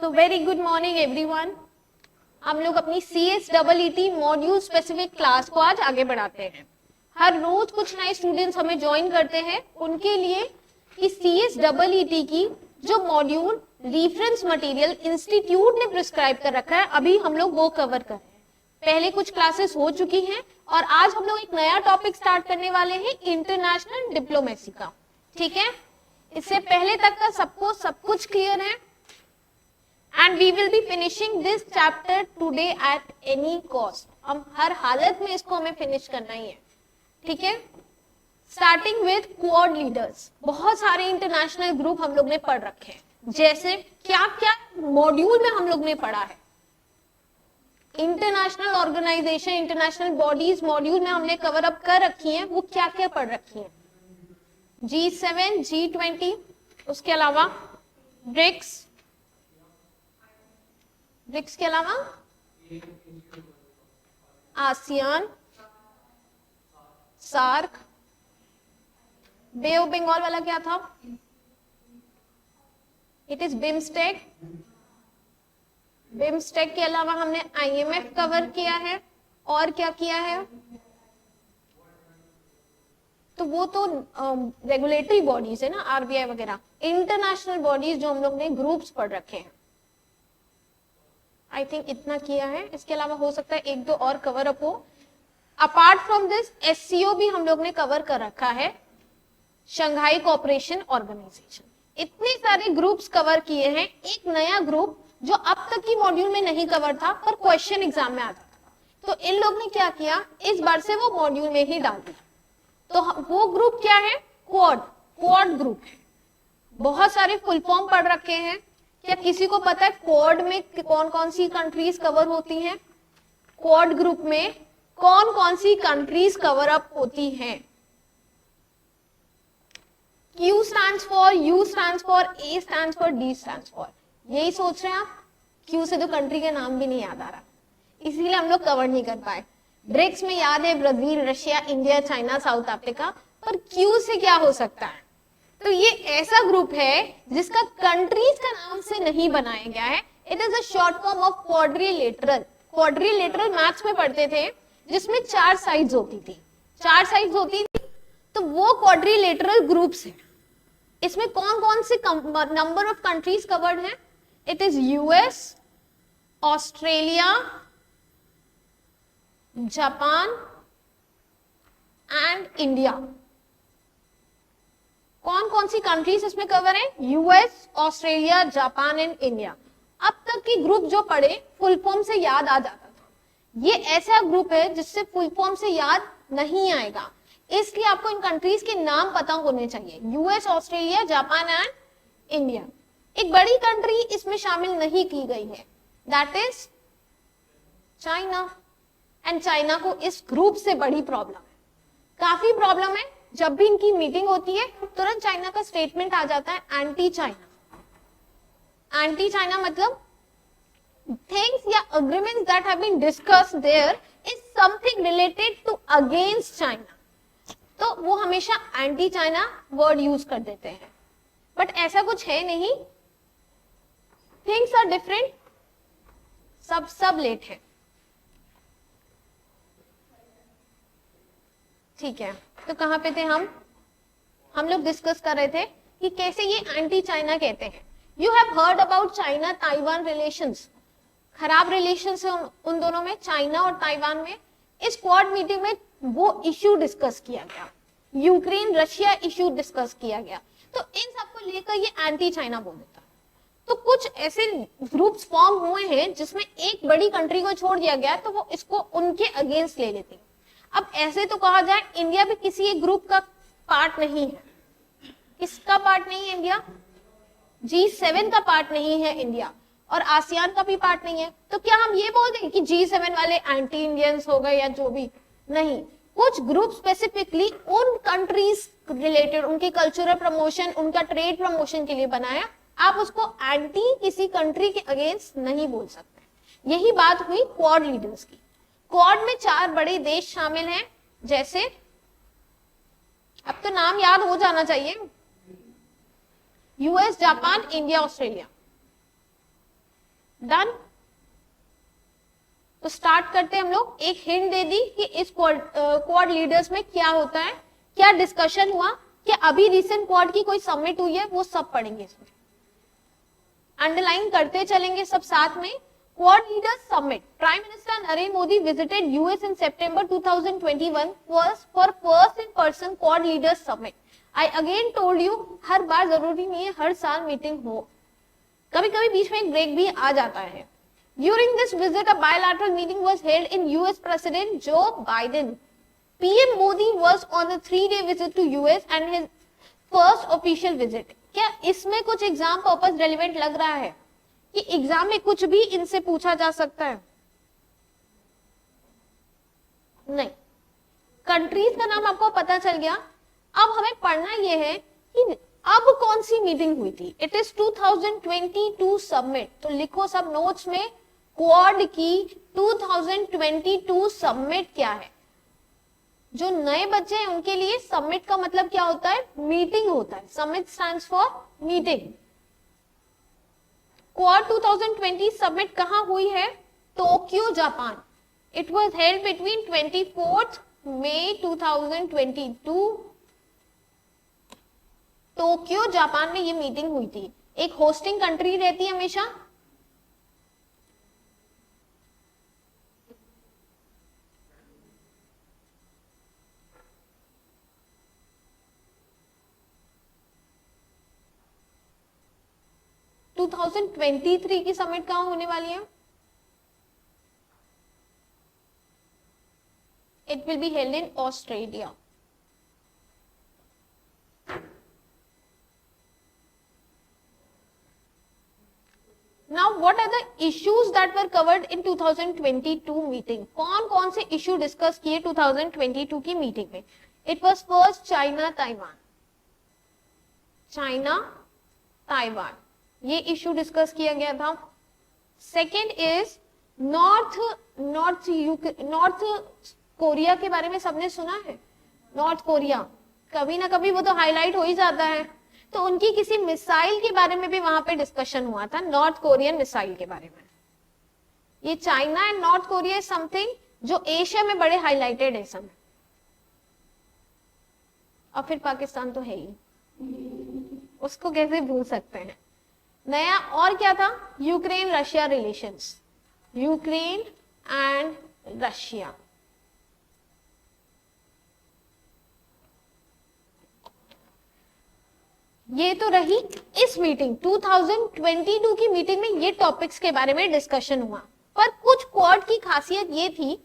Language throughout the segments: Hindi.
तो वेरी गुड मॉर्निंग एवरीवन। हम लोग अपनी CSEET मॉड्यूल स्पेसिफिक क्लास को आज आगे बढ़ाते हैं। हर रोज कुछ नए स्टूडेंट्स हमें ज्वाइन करते हैं, उनके लिए कि CSEET की जो मॉड्यूल रेफरेंस मटेरियल इंस्टीट्यूट ने प्रिस्क्राइब कर रखा है, अभी हम लोग वो कवर कर रहे हैं। पहले कुछ क्लासेस हो चुकी हैं और आज हम लोग एक नया टॉपिक स्टार्ट करने वाले हैं, इंटरनेशनल डिप्लोमेसी का। ठीक है, इससे पहले तक का सबको सब कुछ क्लियर है? And we will be finishing this chapter today at any cost. हम हर हालत में इसको हमें फिनिश करना ही है। ठीक है, स्टार्टिंग विद क्वाड लीडर्स। बहुत सारे इंटरनेशनल ग्रुप हम लोग ने पढ़ रखे हैं, जैसे क्या क्या मॉड्यूल में हम लोग ने पढ़ा है। International organisation, international bodies module में हमने कवर अप कर रखी हैं, वो क्या क्या पढ़ रखी हैं। G7, G20, उसके अलावा ब्रिक्स के अलावा ASEAN, SAARC, bay of Bengal वाला क्या था? It is BIMSTEC. बिम्स्टेक के अलावा हमने IMF कवर किया है, और क्या किया है? तो वो तो रेगुलेटरी बॉडीज है ना, RBI वगैरह। इंटरनेशनल बॉडीज जो हम लोग ने ग्रुप्स पढ़ रखे हैं, आई थिंक इतना किया है। इसके अलावा हो सकता है एक दो और कवर अप हो। अपार्ट फ्रॉम दिस SCO भी हम लोग ने कवर कर रखा है, शंघाई कोऑपरेशन ऑर्गेनाइजेशन। इतने सारे ग्रुप्स कवर किए हैं। एक नया ग्रुप जो अब तक की मॉड्यूल में नहीं कवर था पर क्वेश्चन एग्जाम में आता था, तो इन लोग ने क्या किया, इस बार से वो मॉड्यूल में ही डाल दिया। तो वो ग्रुप क्या है? क्वाड ग्रुप है। बहुत सारे फुल फॉर्म पढ़ रखे हैं। क्या किसी को पता है क्वाड में कौन कौन सी कंट्रीज कवर होती हैं? क्वाड ग्रुप में कौन कौन सी कंट्रीज कवर अप होती हैं? Q stands for, U stands for, A stands for, D stands for। यही सोच रहे हैं आप? Q से तो कंट्री का नाम भी नहीं याद आ रहा, इसीलिए हम लोग कवर नहीं कर पाए। ब्रिक्स में याद है Brazil, Russia, India, China, south Africa, पर Q से क्या हो सकता है? तो ये ऐसा ग्रुप है जिसका कंट्रीज का नाम से नहीं बनाया गया है। It is a short form of quadrilateral. Quadrilateral maths में पढ़ते थे, जिसमें 4 साइड्स होती थी। 4 साइड्स होती थी, तो वो क्वाड्रिलेटरल ग्रुप्स है। इसमें कौन कौन से नंबर ऑफ कंट्रीज कवर्ड हैं? It is US, Australia, Japan and India. कौन कौन सी कंट्रीज इसमें कवर है? US, Australia, Japan and India. अब तक की ग्रुप जो पढ़े फुल फॉर्म से याद आ जाता था, ये ऐसा ग्रुप है जिससे फुल फॉर्म से याद नहीं आएगा, इसलिए आपको इन कंट्रीज के नाम पता होने चाहिए। US, Australia, Japan and India. एक बड़ी कंट्री इसमें शामिल नहीं की गई है, that is China. And China को इस ग्रुप से बड़ी प्रॉब्लम है, काफी प्रॉब्लम है। जब भी इनकी मीटिंग होती है तुरंत चाइना का स्टेटमेंट आ जाता है, एंटी चाइना। एंटी चाइना मतलब थिंग्स या agreements that have been discussed there is something related to against China, तो वो हमेशा एंटी चाइना वर्ड यूज कर देते हैं। बट ऐसा कुछ है नहीं, थिंग्स आर डिफरेंट, सब लेट है। ठीक है, तो कहां पे थे हम लोग डिस्कस कर रहे थे कि कैसे ये एंटी चाइना कहते हैं। You have heard about China Taiwan relations. खराब रिलेशंस है उन दोनों में, चाइना और ताइवान में। इस क्वाड मीटिंग में वो इश्यू डिस्कस किया गया, यूक्रेन रशिया इश्यू डिस्कस किया गया, तो इन सबको लेकर ये एंटी चाइना बोल देता। तो कुछ ऐसे ग्रुप्स फॉर्म हुए हैं जिसमें एक बड़ी कंट्री को छोड़ दिया गया, तो वो इसको उनके अगेंस्ट ले लेती है। अब ऐसे तो कहा जाए इंडिया भी किसी एक ग्रुप का पार्ट नहीं है। किसका पार्ट नहीं है इंडिया? G7 का पार्ट नहीं है इंडिया, और आसियान का भी पार्ट नहीं है। तो क्या हम ये बोल दें कि G7 वाले एंटी इंडियंस हो गए या जो भी? नहीं, कुछ ग्रुप स्पेसिफिकली उन कंट्रीज रिलेटेड, उनकी कल्चरल प्रमोशन, उनका ट्रेड प्रमोशन के लिए बनाया। आप उसको एंटी किसी कंट्री के अगेंस्ट नहीं बोल सकते। यही बात हुई क्वाड लीडर्स की। क्वाड में 4 बड़े देश शामिल हैं, जैसे अब तो नाम याद हो जाना चाहिए, US, Japan, India, Australia. Done. तो स्टार्ट करते हैं हम लोग। एक हिंट दे दी कि इस क्वाड लीडर्स में क्या होता है, क्या डिस्कशन हुआ, क्या अभी रिसेंट क्वाड की कोई समिट हुई है, वो सब पढ़ेंगे इसमें। अंडरलाइन करते चलेंगे सब साथ में। Quad leaders summit, prime minister Narendra Modi visited US in September 2021 for first in person quad leaders summit. I again told you, हर बार जरूरी नहीं है हर साल मीटिंग हो, कभी कभी बीच में एक ब्रेक भी आ जाता है। During this visit, a bilateral meeting was held in US President Joe Biden. PM Modi was on a 3-day visit to US and his first official visit. क्या इसमें कुछ एग्जाम पर्पस रेलिवेंट लग रहा है कि एग्जाम में कुछ भी इनसे पूछा जा सकता है? नहीं। कंट्रीज का नाम आपको पता चल गया। अब हमें पढ़ना यह है कि अब कौन सी मीटिंग हुई थी। It is 2022 summit. तो लिखो सब नोट्स में, क्वाड की 2022 समिट क्या है। जो नए बच्चे हैं उनके लिए समिट का मतलब क्या होता है, मीटिंग होता है। Summit stands for meeting. Quad 2020 summit कहां हुई है, Tokyo Japan. It was held between 24 May 2022। Tokyo Japan में ये मीटिंग हुई थी। एक होस्टिंग कंट्री रहती है हमेशा। टू 2023 की समिट कहां होने वाली है? It will be held in Australia. Now, what are the issues that were covered in 2022 meeting? कौन से इश्यू डिस्कस किए 2022 की मीटिंग में? It was first China Taiwan. China Taiwan ये इश्यू डिस्कस किया गया था। सेकेंड इज नॉर्थ कोरिया के बारे में सबने सुना है। नॉर्थ कोरिया कभी ना कभी वो तो हाईलाइट हो ही जाता है। तो उनकी किसी मिसाइल के बारे में भी वहां पे डिस्कशन हुआ था, नॉर्थ कोरियन मिसाइल के बारे में। ये China and north Korea something जो एशिया में बड़े हाईलाइटेड है समय। और फिर पाकिस्तान तो है ही, उसको कैसे भूल सकते हैं। नया और क्या था, Ukraine Russia relations, Ukraine and Russia. ये तो रही इस मीटिंग 2022 की मीटिंग में ये टॉपिक्स के बारे में डिस्कशन हुआ। पर कुछ क्वाड की खासियत ये थी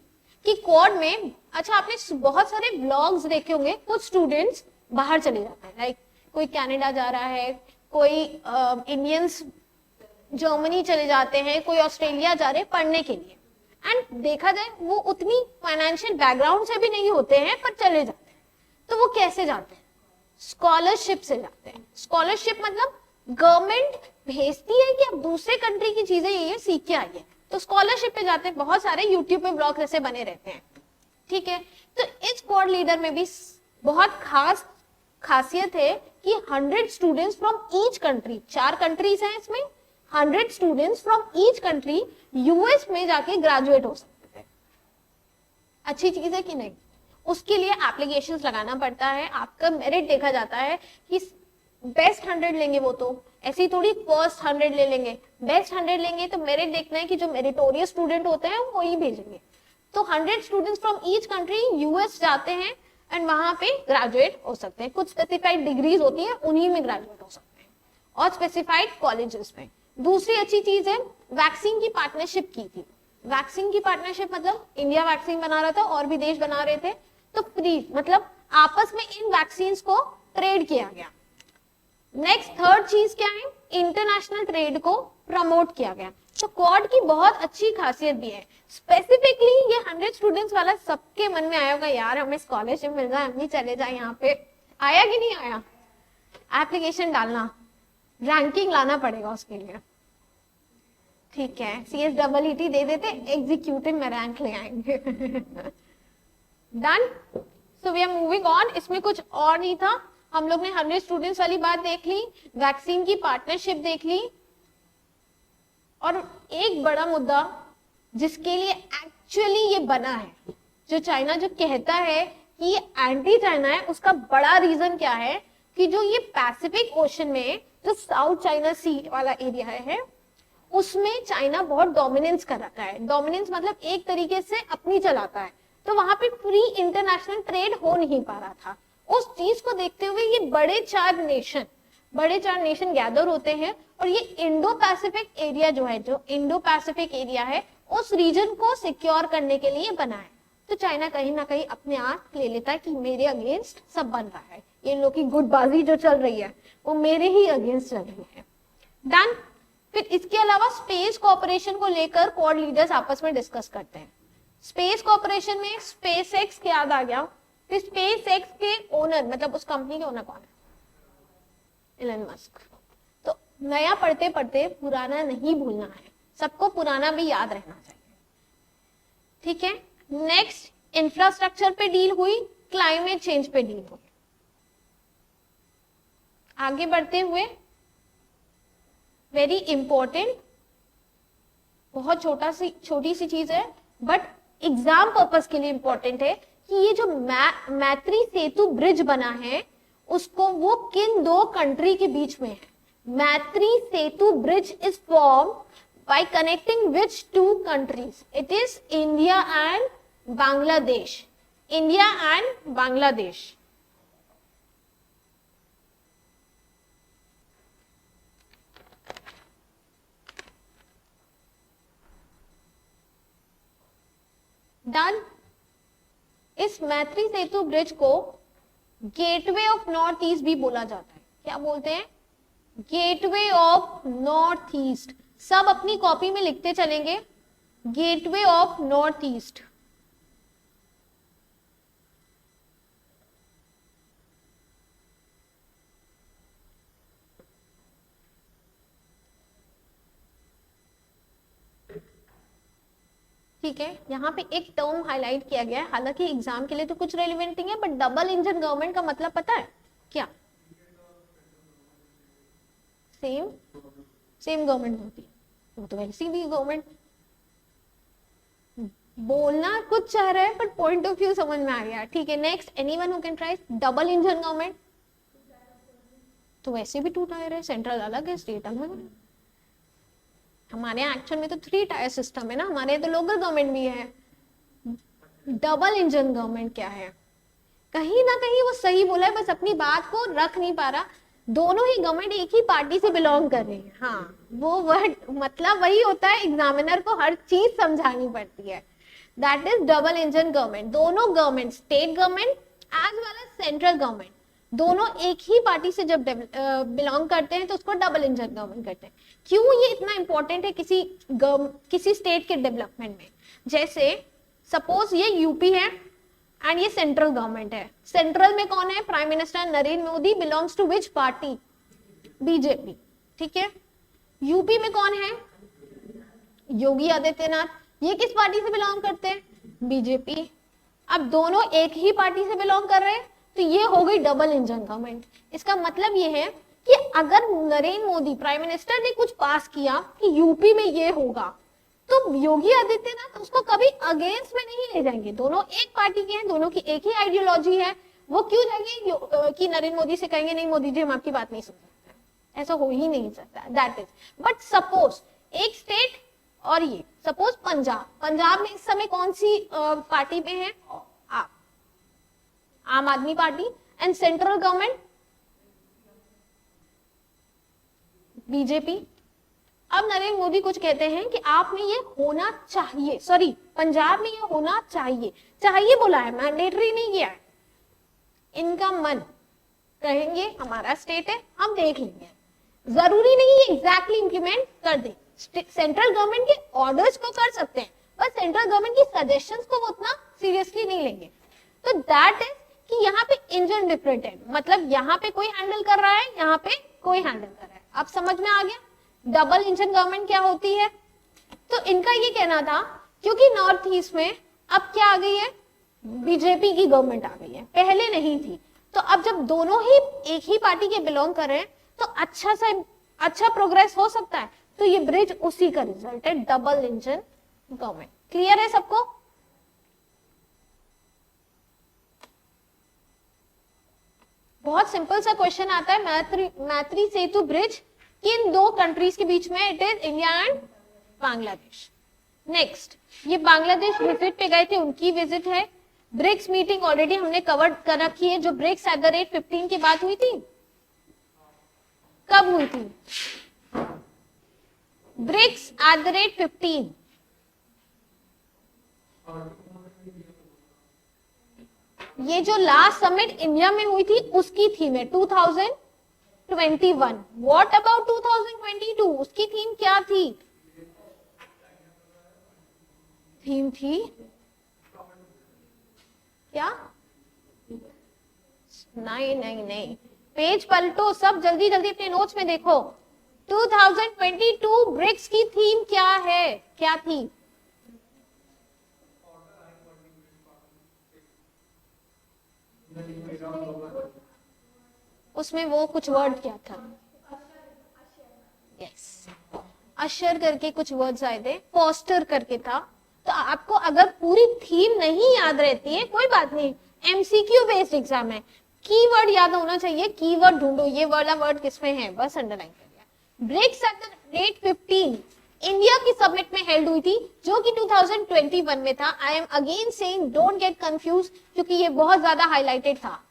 कि क्वाड में, अच्छा आपने बहुत सारे व्लॉग्स देखे होंगे, कुछ स्टूडेंट्स बाहर चले जाते हैं, लाइक कोई कनाडा जा रहा है, कोई इंडियंस जर्मनी चले जाते हैं, कोई ऑस्ट्रेलिया जा रहे हैं पढ़ने के लिए। एंड देखा जाए वो उतनी फाइनेंशियल बैकग्राउंड से भी नहीं होते हैं पर चले जाते हैं। तो वो कैसे जाते हैं, स्कॉलरशिप से जाते हैं। स्कॉलरशिप मतलब गवर्नमेंट भेजती है कि आप दूसरे कंट्री की चीजें ये सीख के आइए, तो स्कॉलरशिप पे जाते हैं। बहुत सारे यूट्यूब पे ब्लॉग ऐसे बने रहते हैं, ठीक है। तो इस क्वाड लीडर में भी बहुत खास खासियत है कि 100 students from each country, 4 countries हैं इसमें, 100 students from each country US में जाके ग्रेजुएट हो सकते हैं। अच्छी चीज है कि नहीं? उसके लिए एप्लीकेशंस लगाना पड़ता है, आपका मेरिट देखा जाता है कि बेस्ट 100 लेंगे, वो तो ऐसी थोड़ी फर्स्ट 100 ले लेंगे। बेस्ट 100 लेंगे तो मेरिट देखना है कि जो मेरिटोरियस स्टूडेंट होते हैं वो ही भेजेंगे। तो 100 students from each country US जाते हैं एंड वहां पे ग्रेजुएट हो सकते हैं। कुछ स्पेसिफाइड डिग्रीज होती है, उन्हीं में ग्रेजुएट हो सकते हैं और स्पेसिफाइड कॉलेजेस में। दूसरी अच्छी चीज है, वैक्सीन की पार्टनरशिप की थी। वैक्सीन की पार्टनरशिप मतलब इंडिया वैक्सीन बना रहा था और भी देश बना रहे थे, तो फ्री मतलब आपस में इन वैक्सीन को ट्रेड किया गया। नेक्स्ट थर्ड चीज क्या है, इंटरनेशनल ट्रेड को प्रमोट किया गया। तो क्वाड की बहुत अच्छी खासियत भी है। स्पेसिफिकली ये 100 स्टूडेंट्स वाला सबके मन में आया होगा, यार हमें स्कॉलरशिप मिल जाए, हम भी चले जाए यहाँ पे। आया कि नहीं आया? एप्लीकेशन डालना, रैंकिंग लाना पड़ेगा उसके लिए, ठीक है। CSEET दे देते, एग्जीक्यूटिव में रैंक ले आएंगे। Done. So we are moving on. इसमें कुछ और नहीं था, हम लोग ने 100 स्टूडेंट्स वाली बात देख ली, वैक्सीन की पार्टनरशिप देख ली, 100 students from each country US में जाके ग्रेजुएट हो सकते हैं। कुछ स्पेसिफाइड डिग्रीज होती है, उन्हीं में ग्रेजुएट हो सकते हैं। और स्पेसिफाइड कॉलेजेस में। दूसरी अच्छी चीज है, और एक बड़ा मुद्दा जिसके लिए एक्चुअली ये बना है, जो चाइना जो कहता है कि ये एंटी चाइना है, उसका बड़ा रीजन क्या है कि जो ये पैसिफिक ओशन में जो साउथ चाइना सी वाला एरिया है उसमें चाइना बहुत डोमिनेंस कर रखा है। डोमिनेंस मतलब एक तरीके से अपनी चलाता है, तो वहां पे फ्री इंटरनेशनल ट्रेड हो नहीं पा रहा था। उस चीज को देखते हुए ये बड़े चार नेशन गैदर होते हैं और ये इंडो पैसिफिक एरिया जो है, जो इंडो पैसिफिक एरिया है, उस रीजन को सिक्योर करने के लिए बना है। तो चाइना कहीं ना कहीं अपने आप ले लेता है कि मेरे अगेंस्ट सब बन रहा है, ये लोग की गुटबाजी जो चल रही है वो मेरे ही अगेंस्ट चल रही है। डन। फिर इसके अलावा स्पेस कोऑपरेशन को लेकर क्वाड लीडर्स आपस में डिस्कस करते हैं। स्पेस कोऑपरेशन में स्पेस एक्स के याद आ गया। फिर स्पेस एक्स के ओनर, मतलब उस कंपनी के ओनर कौन है? Elon Musk. तो नया पढ़ते पढ़ते पुराना नहीं भूलना है, सबको पुराना भी याद रहना चाहिए। ठीक है, नेक्स्ट इंफ्रास्ट्रक्चर पे डील हुई, क्लाइमेट चेंज पे डील हुई। आगे बढ़ते हुए वेरी इंपॉर्टेंट, बहुत छोटी सी चीज है बट एग्जाम पर्पस के लिए इंपॉर्टेंट है कि ये जो मैत्री सेतु ब्रिज बना है उसको वो किन दो कंट्री के बीच में है। Maitri Setu bridge is form by connecting which two countries? It is India and Bangladesh. India and Bangladesh. Done. इस मैत्री सेतु ब्रिज को गेटवे ऑफ नॉर्थ ईस्ट भी बोला जाता है। क्या बोलते हैं? Gateway of north east. सब अपनी कॉपी में लिखते चलेंगे, गेटवे ऑफ नॉर्थ ईस्ट। ठीक है, यहाँ पे एक टर्म हाईलाइट किया गया है, हालांकि एग्जाम के लिए तो कुछ रेलिवेंट नहीं है, बट डबल इंजन गवर्नमेंट का मतलब पता है क्या? सेम गवर्नमेंट होती है, वो तो वैसी भी गवर्नमेंट। बोलना कुछ चाह रहा है बट पॉइंट ऑफ व्यू समझ में आ गया। ठीक है, next anyone who can try double engine government. तो वैसे भी 2 टायर है, सेंट्रल अलग है, स्टेट अलग है। हमारे यहाँ एक्चुअल में तो 3 टायर सिस्टम है ना, हमारे यहाँ तो लोकल गवर्नमेंट भी है। डबल इंजन गवर्नमेंट क्या है? कहीं ना कहीं वो सही बोला है, बस अपनी बात को रख नहीं पा रहा। दोनों ही गवर्नमेंट एक ही पार्टी से बिलोंग कर रही है। हाँ, वो वर्ड मतलब वही होता है, एग्जामिनर को हर चीज समझानी पड़ती है। That is double engine government. दोनों government, state government as well as central government, दोनों एक ही पार्टी से जब बिलोंग करते हैं तो उसको डबल इंजन गवर्नमेंट करते हैं। क्यों ये इतना इंपॉर्टेंट है किसी स्टेट के डेवलपमेंट में? जैसे सपोज ये यूपी है एंड ये सेंट्रल गवर्नमेंट है। सेंट्रल में कौन है? Prime minister Narendra Modi. Belongs to which party? BJP. ठीक है, यूपी में कौन है? योगी आदित्यनाथ। ये किस पार्टी से बिलोंग करते हैं? बीजेपी। अब दोनों एक ही पार्टी से बिलोंग कर रहे हैं तो ये हो गई डबल इंजन गवर्नमेंट। इसका मतलब ये है कि अगर नरेंद्र मोदी प्राइम मिनिस्टर ने कुछ पास किया कि यूपी में ये होगा, तो योगी आदित्यनाथ उसको कभी अगेंस्ट में नहीं ले जाएंगे। दोनों एक पार्टी के हैं, दोनों की एक ही आइडियोलॉजी है। वो क्यों जाएंगे कि नरेंद्र मोदी से कहेंगे नहीं मोदी जी हम आपकी बात नहीं सुन सकते? ऐसा हो ही नहीं सकता। दैट इज, बट सपोज एक स्टेट और ये सपोज पंजाब में इस समय कौन सी पार्टी में है? आम आदमी party. And central government BJP. अब नरेंद्र मोदी कुछ कहते हैं कि आप में ये होना चाहिए, सॉरी पंजाब में ये होना चाहिए बोला है, मैंडेटरी नहीं किया है। इनका मन, कहेंगे हमारा स्टेट है हम देख लेंगे, जरूरी नहीं है एग्जैक्टली इंप्लीमेंट कर दे। सेंट्रल गवर्नमेंट के ऑर्डर्स को कर सकते हैं पर सेंट्रल गवर्नमेंट की सजेशंस को वो उतना सीरियसली नहीं लेंगे। तो दैट इज कि यहाँ पे इंजन डिफरेंट है, मतलब यहाँ पे कोई हैंडल कर रहा है, यहाँ पे कोई हैंडल कर रहा है। अब समझ में आ गया डबल इंजन गवर्नमेंट क्या होती है? तो इनका ये कहना था क्योंकि नॉर्थ ईस्ट में अब क्या आ गई है? बीजेपी की गवर्नमेंट आ गई है, पहले नहीं थी। तो अब जब दोनों ही एक ही पार्टी के बिलोंग कर रहे हैं तो अच्छा प्रोग्रेस हो सकता है। तो ये ब्रिज उसी का रिजल्ट है, डबल इंजन गवर्नमेंट। क्लियर है सबको? बहुत सिंपल सा क्वेश्चन आता है, मैत्री सेतु ब्रिज किन दो कंट्रीज के बीच में? It is India and Bangladesh. Next, ये बांग्लादेश विजिट पे गए थे, उनकी विजिट है। ब्रिक्स मीटिंग ऑलरेडी हमने कवर कर रखी है, जो ब्रिक्स एट द रेट 15 की बात हुई थी। कब हुई थी? BRICS at the rate 15। ये जो लास्ट समिट इंडिया में हुई थी उसकी थीम है 2021। What about 2022? उसकी थीम क्या थी? थीम थी क्या? नहीं नहीं नहीं, पेज पलटो सब, जल्दी जल्दी अपने नोट्स में देखो। 2022 ब्रिक्स की थीम क्या है? क्या थी? उसमें वो कुछ वर्ड क्या था? यस, अशर करके कुछ वर्ड्स आए थे, पोस्टर करके था। तो आपको अगर पूरी थीम नहीं याद रहती है कोई बात नहीं, एमसीक्यू बेस्ड एग्जाम है, कीवर्ड याद होना चाहिए। कीवर्ड ढूंढो, ये वाला वर्ड किसमें है, बस अंडरलाइन कर दिया। BRICS at the rate 15 India की समिट में हेल्ड हुई थी, जो कि 2021 में था। I am again saying don't get confuse, क्योंकि ये बहुत ज्यादा हाईलाइटेड था।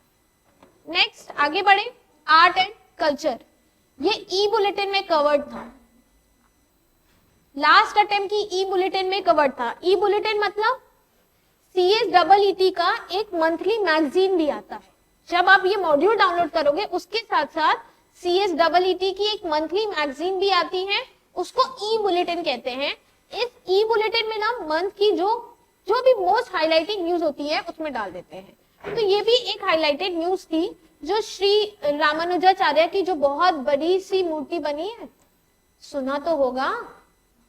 नेक्स्ट आगे बढ़े, आर्ट एंड कल्चर, ये ई बुलेटिन में कवर्ड था। लास्ट अटेम्प्ट की ई बुलेटिन में कवर्ड था। ई बुलेटिन मतलब CSEET का एक मंथली मैगजीन भी आता है। जब आप ये मॉड्यूल डाउनलोड करोगे उसके साथ साथ CSEET की एक मंथली मैगजीन भी आती है, उसको ई बुलेटिन कहते हैं। इस ई बुलेटिन में ना मंथ की जो भी मोस्ट हाईलाइटिंग न्यूज होती है उसमें डाल देते हैं। तो ये भी एक हाईलाइटेड न्यूज थी, जो श्री रामानुजाचार्य की जो बहुत बड़ी सी मूर्ति बनी है, सुना तो होगा।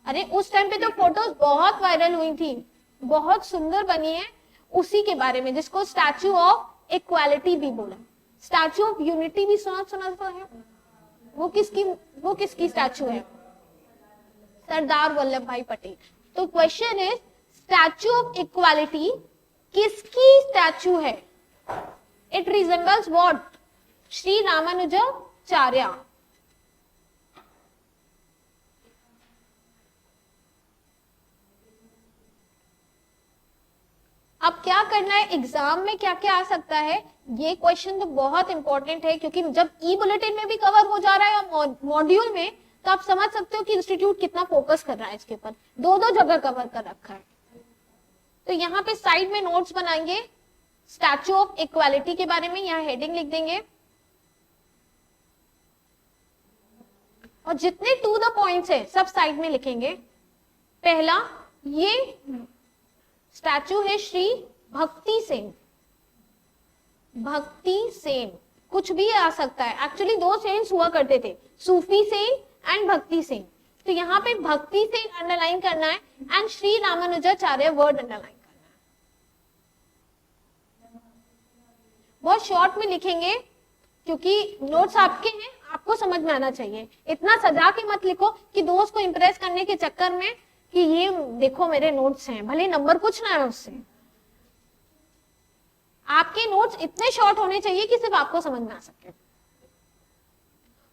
अरे उस टाइम पे तो फोटोज बहुत वायरल हुई थी, बहुत सुंदर बनी है, उसी के बारे में, जिसको स्टैचू ऑफ इक्वालिटी भी बोला, स्टैचू ऑफ यूनिटी भी सुना तो है। वो किसकी स्टैचू है? सरदार वल्लभ भाई पटेल। तो question is, statue of equality किसकी स्टैचू है? It resembles what? Shri Ramanujacharya. अब क्या करना है, एग्जाम में क्या क्या आ सकता है, ये क्वेश्चन तो बहुत इंपॉर्टेंट है, क्योंकि जब ई बुलेटिन में भी कवर हो जा रहा है और मॉड्यूल में, तो आप समझ सकते हो कि इंस्टीट्यूट कितना फोकस कर रहा है इसके ऊपर। दो जगह कवर कर रखा है। तो यहाँ पे साइड में नोट्स बनाएंगे स्टैचू ऑफ इक्वालिटी के बारे में, यहाँ हेडिंग लिख देंगे, और जितने टू द पॉइंट्स है सब साइड में लिखेंगे। पहला, ये स्टैचू है श्री भक्ति सेन। भक्ति सेन कुछ भी आ सकता है, एक्चुअली दो सेन्स हुआ करते थे, सूफी सेन एंड भक्ति सेन। तो यहाँ पे भक्ति सेन अंडरलाइन करना है and Shri Ramanujacharya word underline करना है। बहुत शॉर्ट में लिखेंगे, क्योंकि नोट्स आपके हैं, आपको समझ में आना चाहिए। इतना सजा के मत लिखो कि दोस्त को इंप्रेस करने के चक्कर में कि ये देखो मेरे नोट्स हैं, भले नंबर कुछ ना है उससे। आपके नोट्स इतने शॉर्ट होने चाहिए कि सिर्फ आपको समझ में आ सके।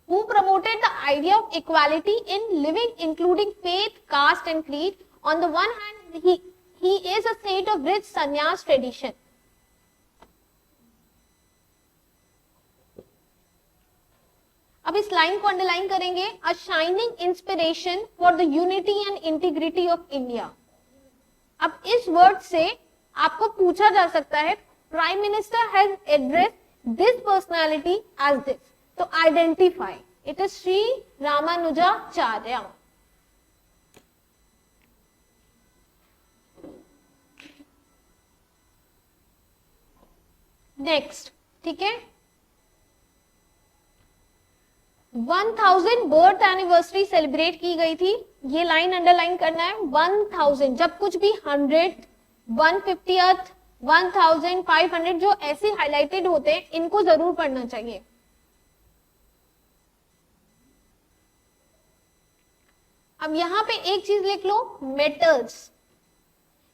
Who promoted the idea of equality in living, including faith, caste, and creed? On the one hand, he is a saint of rich sannyas tradition. अब इस लाइन को अंडरलाइन करेंगे, a shining inspiration for the unity and integrity of India. अब इस वर्ड से आपको पूछा जा सकता है, prime minister has address this personality as this, तो identify, it is Shri Ramanujacharya. Next, ठीक है, 1000 बर्थ एनिवर्सरी सेलिब्रेट की गई थी, ये लाइन अंडरलाइन करना है। 1000, जब कुछ भी 100, 150th, 1500 जो ऐसे हाईलाइटेड होते हैं, इनको जरूर पढ़ना चाहिए। अब यहाँ पे एक चीज लिख लो, मेटल्स।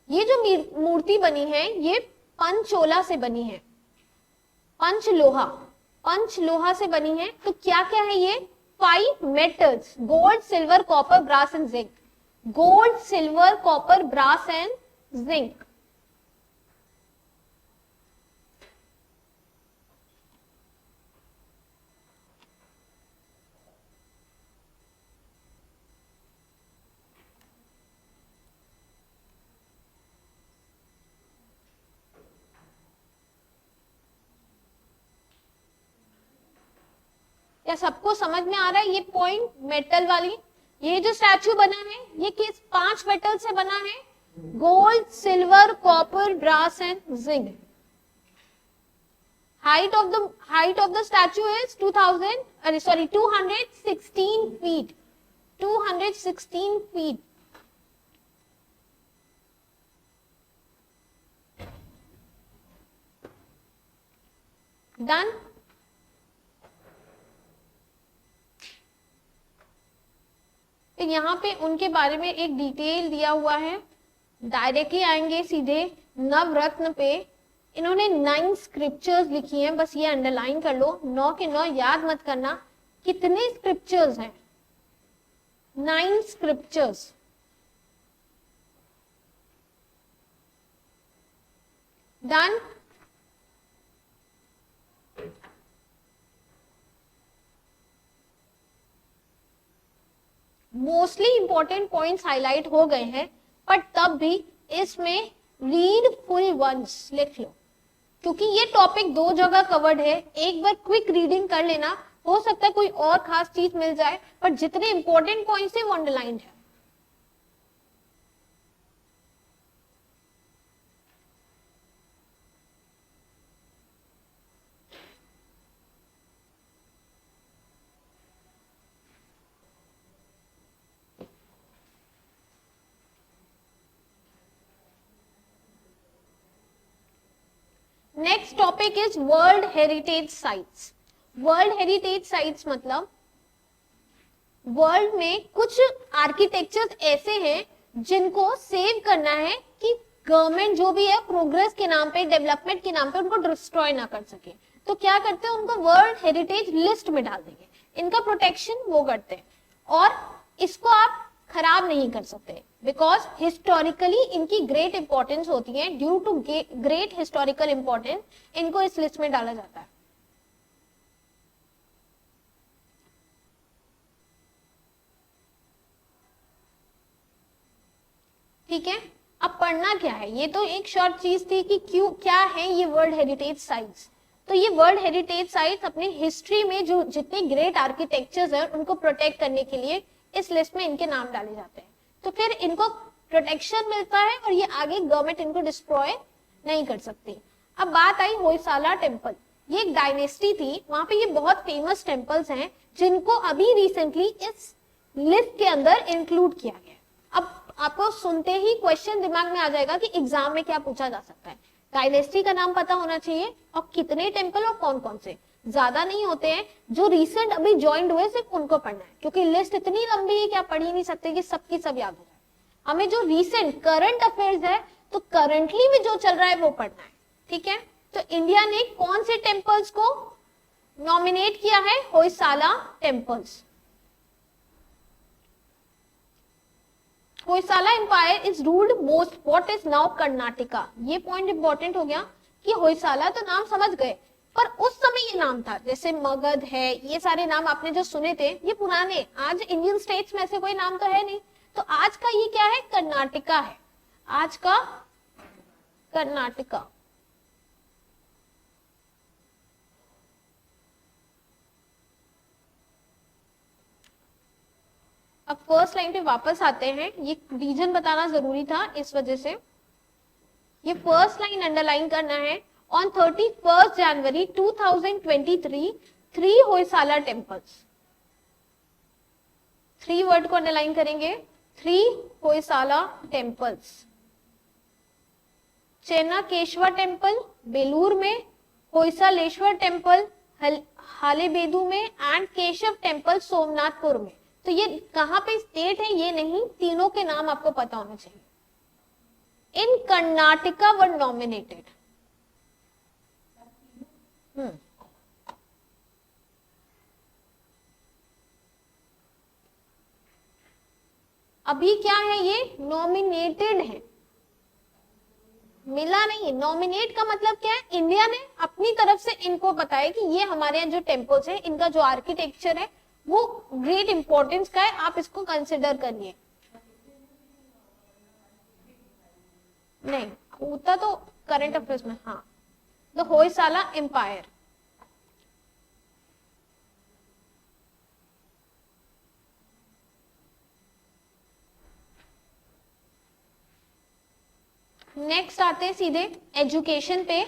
ये जो मूर्ति बनी है ये पंचोला से बनी है, पंचलोहा, पंचलोहा से बनी है। तो क्या क्या है ये? 5 metals, gold, silver, copper, brass and zinc. Gold, silver, copper, brass and zinc. क्या सबको समझ में आ रहा है ये पॉइंट मेटल वाली? ये जो स्टैचू बना है ये किस 5 मेटल से बना है? Gold, silver, copper, brass and zinc. height of the statue is 216 feet, 216 feet. Done. तो यहाँ पे उनके बारे में एक डिटेल दिया हुआ है। डायरेक्टली आएंगे सीधे नवरत्न पे। इन्होंने 9 स्क्रिप्चर्स लिखी हैं, बस ये अंडरलाइन कर लो, 9 के 9 याद मत करना। कितने स्क्रिप्चर्स हैं? 9 scriptures. Done. Mostly important points highlight हो गए हैं, पर तब भी इसमें रीड फुल वंस लिख लो, क्योंकि ये टॉपिक 2 जगह कवर्ड है। एक बार क्विक रीडिंग कर लेना, हो सकता है कोई और खास चीज मिल जाए, पर जितने इंपॉर्टेंट पॉइंट्स है वो अंडरलाइंड है। Next topic is world heritage sites. World heritage sites मतलब वर्ल्ड में कुछ आर्किटेक्चर्स ऐसे हैं जिनको सेव करना है कि गवर्नमेंट जो भी है प्रोग्रेस के नाम पे, डेवलपमेंट के नाम पे उनको डिस्ट्रॉय ना कर सके। तो क्या करते हैं, उनको वर्ल्ड हेरिटेज लिस्ट में डाल देंगे, इनका प्रोटेक्शन वो करते हैं। और इसको आप खराब नहीं कर सकते, बिकॉज हिस्टोरिकली इनकी ग्रेट इंपॉर्टेंस होती है। Due to great historical importance इनको इस लिस्ट में डाला जाता है। ठीक है, अब पढ़ना क्या है, ये तो एक शॉर्ट चीज थी कि क्यों क्या है ये वर्ल्ड हेरिटेज साइट्स। तो ये वर्ल्ड हेरिटेज साइट्स अपनी हिस्ट्री में जो जितने ग्रेट आर्किटेक्चर्स हैं उनको प्रोटेक्ट करने के लिए इस लिस्ट में इनके नाम डाले जाते हैं। तो फिर इनको प्रोटेक्शन मिलता है और ये आगे गवर्नमेंट इनको डिस्ट्रॉय नहीं कर सकती। अब बात आई होयसाला टेम्पल। ये एक डायनेस्टी थी, वहां पे ये बहुत फेमस टेम्पल्स हैं जिनको अभी रिसेंटली इस लिस्ट के अंदर इंक्लूड किया गया। अब आपको सुनते ही क्वेश्चन दिमाग में आ जाएगा कि एग्जाम में क्या पूछा जा सकता है। डायनेस्टी का नाम पता होना चाहिए और कितने टेम्पल और कौन कौन से, ज्यादा नहीं होते हैं, जो रिसेंट अभी ज्वाइंट हुए सिर्फ उनको पढ़ना है, क्योंकि लिस्ट इतनी लंबी है कि आप पढ़ ही नहीं सकते कि सबकी सब याद हो जाए। हमें जो रिसेंट करंट अफेयर्स है, तो करंटली में जो चल रहा है वो पढ़ना है। ठीक है, तो इंडिया ने कौन से टेम्पल्स को नॉमिनेट किया है? Hoysala temples. Hoysala empire is ruled most what is now Karnataka. ये पॉइंट इंपॉर्टेंट हो गया कि होयसाला तो नाम समझ गए, पर उस समय ये नाम था, जैसे मगध है, ये सारे नाम आपने जो सुने थे ये पुराने, आज इंडियन स्टेट्स में ऐसे कोई नाम तो है नहीं। तो आज का ये क्या है? कर्नाटका है, आज का कर्नाटका। अब फर्स्ट लाइन पे वापस आते हैं, ये रीजन बताना जरूरी था इस वजह से। ये फर्स्ट लाइन अंडरलाइन करना है। On 31st January 2023, 3 Hoysala temples. 3 word को अंडरलाइन करेंगे, 3 होयसाला टेम्पल्स। चेन्नकेश्वर टेम्पल बेलूर में, होयसालेश्वर टेम्पल हालेबेदु में एंड केशव टेम्पल सोमनाथपुर में। तो ये कहाँ पे स्टेट है ये नहीं, तीनों के नाम आपको पता होना चाहिए. इन कर्नाटका वर नॉमिनेटेड. अभी क्या है, ये नॉमिनेटेड है, मिला नहीं है. नॉमिनेट का मतलब क्या है, इंडिया ने अपनी तरफ से इनको बताया कि ये हमारे यहाँ जो टेम्पल्स है, इनका जो आर्किटेक्चर है वो ग्रेट इंपॉर्टेंस का है, आप इसको कंसिडर करिए. नहीं होता तो करंट अफेयर्स में. हाँ, द होयसाला एम्पायर. नेक्स्ट आते हैं सीधे एजुकेशन पे.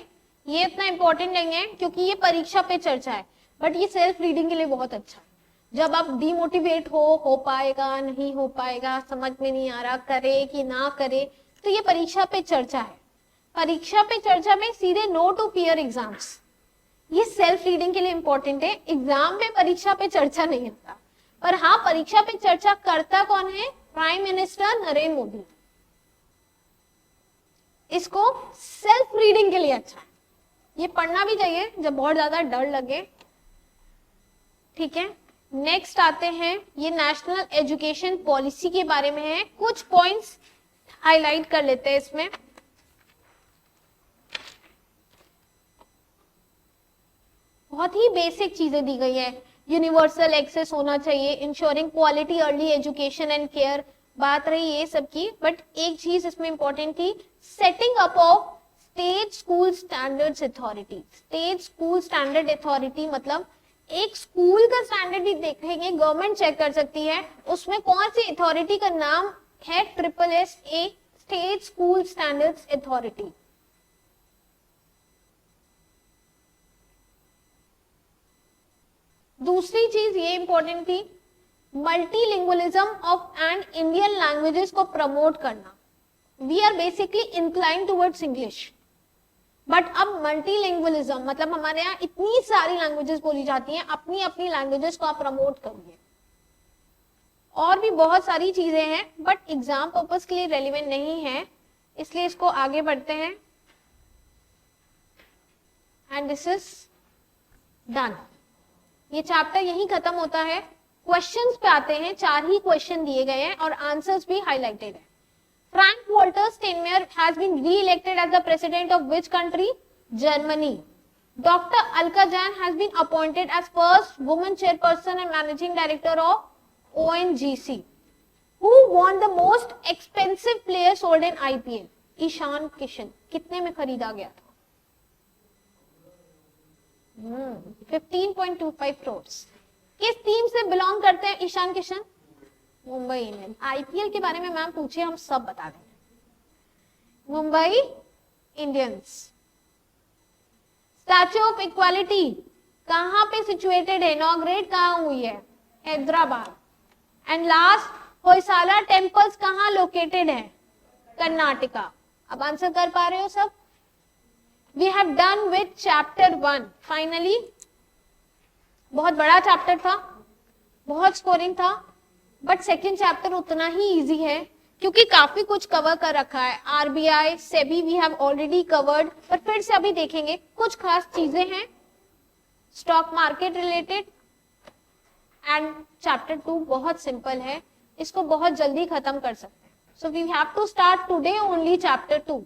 ये इतना इंपॉर्टेंट नहीं है क्योंकि ये परीक्षा पे चर्चा है, बट ये सेल्फ रीडिंग के लिए बहुत अच्छा है. जब आप डिमोटिवेट हो पाएगा नहीं हो पाएगा, समझ में नहीं आ रहा, करे कि ना करे, तो ये परीक्षा पे चर्चा है. परीक्षा पे चर्चा में सीधे नो टू पीयर एग्जाम्स, ये सेल्फ रीडिंग के लिए इंपॉर्टेंट है. एग्जाम में परीक्षा पे चर्चा नहीं होता, पर हाँ परीक्षा पे चर्चा करता कौन है, प्राइम मिनिस्टर नरेंद्र मोदी. इसको सेल्फ रीडिंग के लिए अच्छा है, ये पढ़ना भी चाहिए जब बहुत ज्यादा डर लगे. ठीक है, नेक्स्ट आते हैं, ये नेशनल एजुकेशन पॉलिसी के बारे में है. कुछ पॉइंट्स हाईलाइट कर लेते हैं इसमें. बहुत ही बेसिक चीजें दी गई है. यूनिवर्सल एक्सेस होना चाहिए, ensuring quality early education and care, बात रही ये सब की. बट एक चीज इसमें इंपॉर्टेंट थी, setting up of state school standards authority. State school standard authority मतलब एक स्कूल का स्टैंडर्ड भी देखेंगे, गवर्नमेंट चेक कर सकती है, उसमें कौन सी अथॉरिटी का नाम है, SSSA, state school standards authority. दूसरी चीज ये इंपॉर्टेंट थी, multilingualism of and Indian languages को प्रमोट करना. We are basically incline towards English, but अब मल्टीलिंगुअलिज्म मतलब हमारे यहाँ इतनी सारी लैंग्वेजेस बोली जाती हैं, अपनी अपनी लैंग्वेजेस को आप प्रमोट करिए. और भी बहुत सारी चीजें हैं बट एग्जाम पर्पस के लिए रेलिवेंट नहीं है, इसलिए इसको आगे बढ़ते हैं. And this is done. ये चैप्टर यही खत्म होता है. क्वेश्चंस पे आते हैं. 4 ही क्वेश्चन दिए गए हैं और आंसर्स भी हाईलाइटेड है. Frank Walter Steinmeier has been re-elected as the president of which country, Germany. Doctor Alka Jain has been appointed as first woman chairperson and managing director of ONGC. Who won the most expensive player sold in IPL? Ishan Kishan. कितने में खरीदा गया था? 15.25 crores. किस टीम से बिलोंग करते हैं ईशान किशन? मुंबई इंडियंस. IPL के बारे में मैम पूछिए, हम सब बता देंगे. Mumbai Indians. Statue of equality कहां पे सिचुएटेड है, इनॉग्रेट कहां हुई है, Hyderabad. And last, Hoysala temples कहां लोकेटेड है, कर्नाटका. अब आंसर कर पा रहे हो सब? We have done with chapter 1 finally. बहुत बड़ा चैप्टर था, बहुत स्कोरिंग था, बट सेकेंड चैप्टर उतना ही इजी है क्योंकि काफी कुछ कवर कर रखा है. RBI, SEBI we have already covered, पर फिर से अभी देखेंगे. कुछ खास चीजें हैं stock market related. And chapter 2 बहुत सिंपल है, इसको बहुत जल्दी खत्म कर सकते हैं. So we have to start today only chapter 2.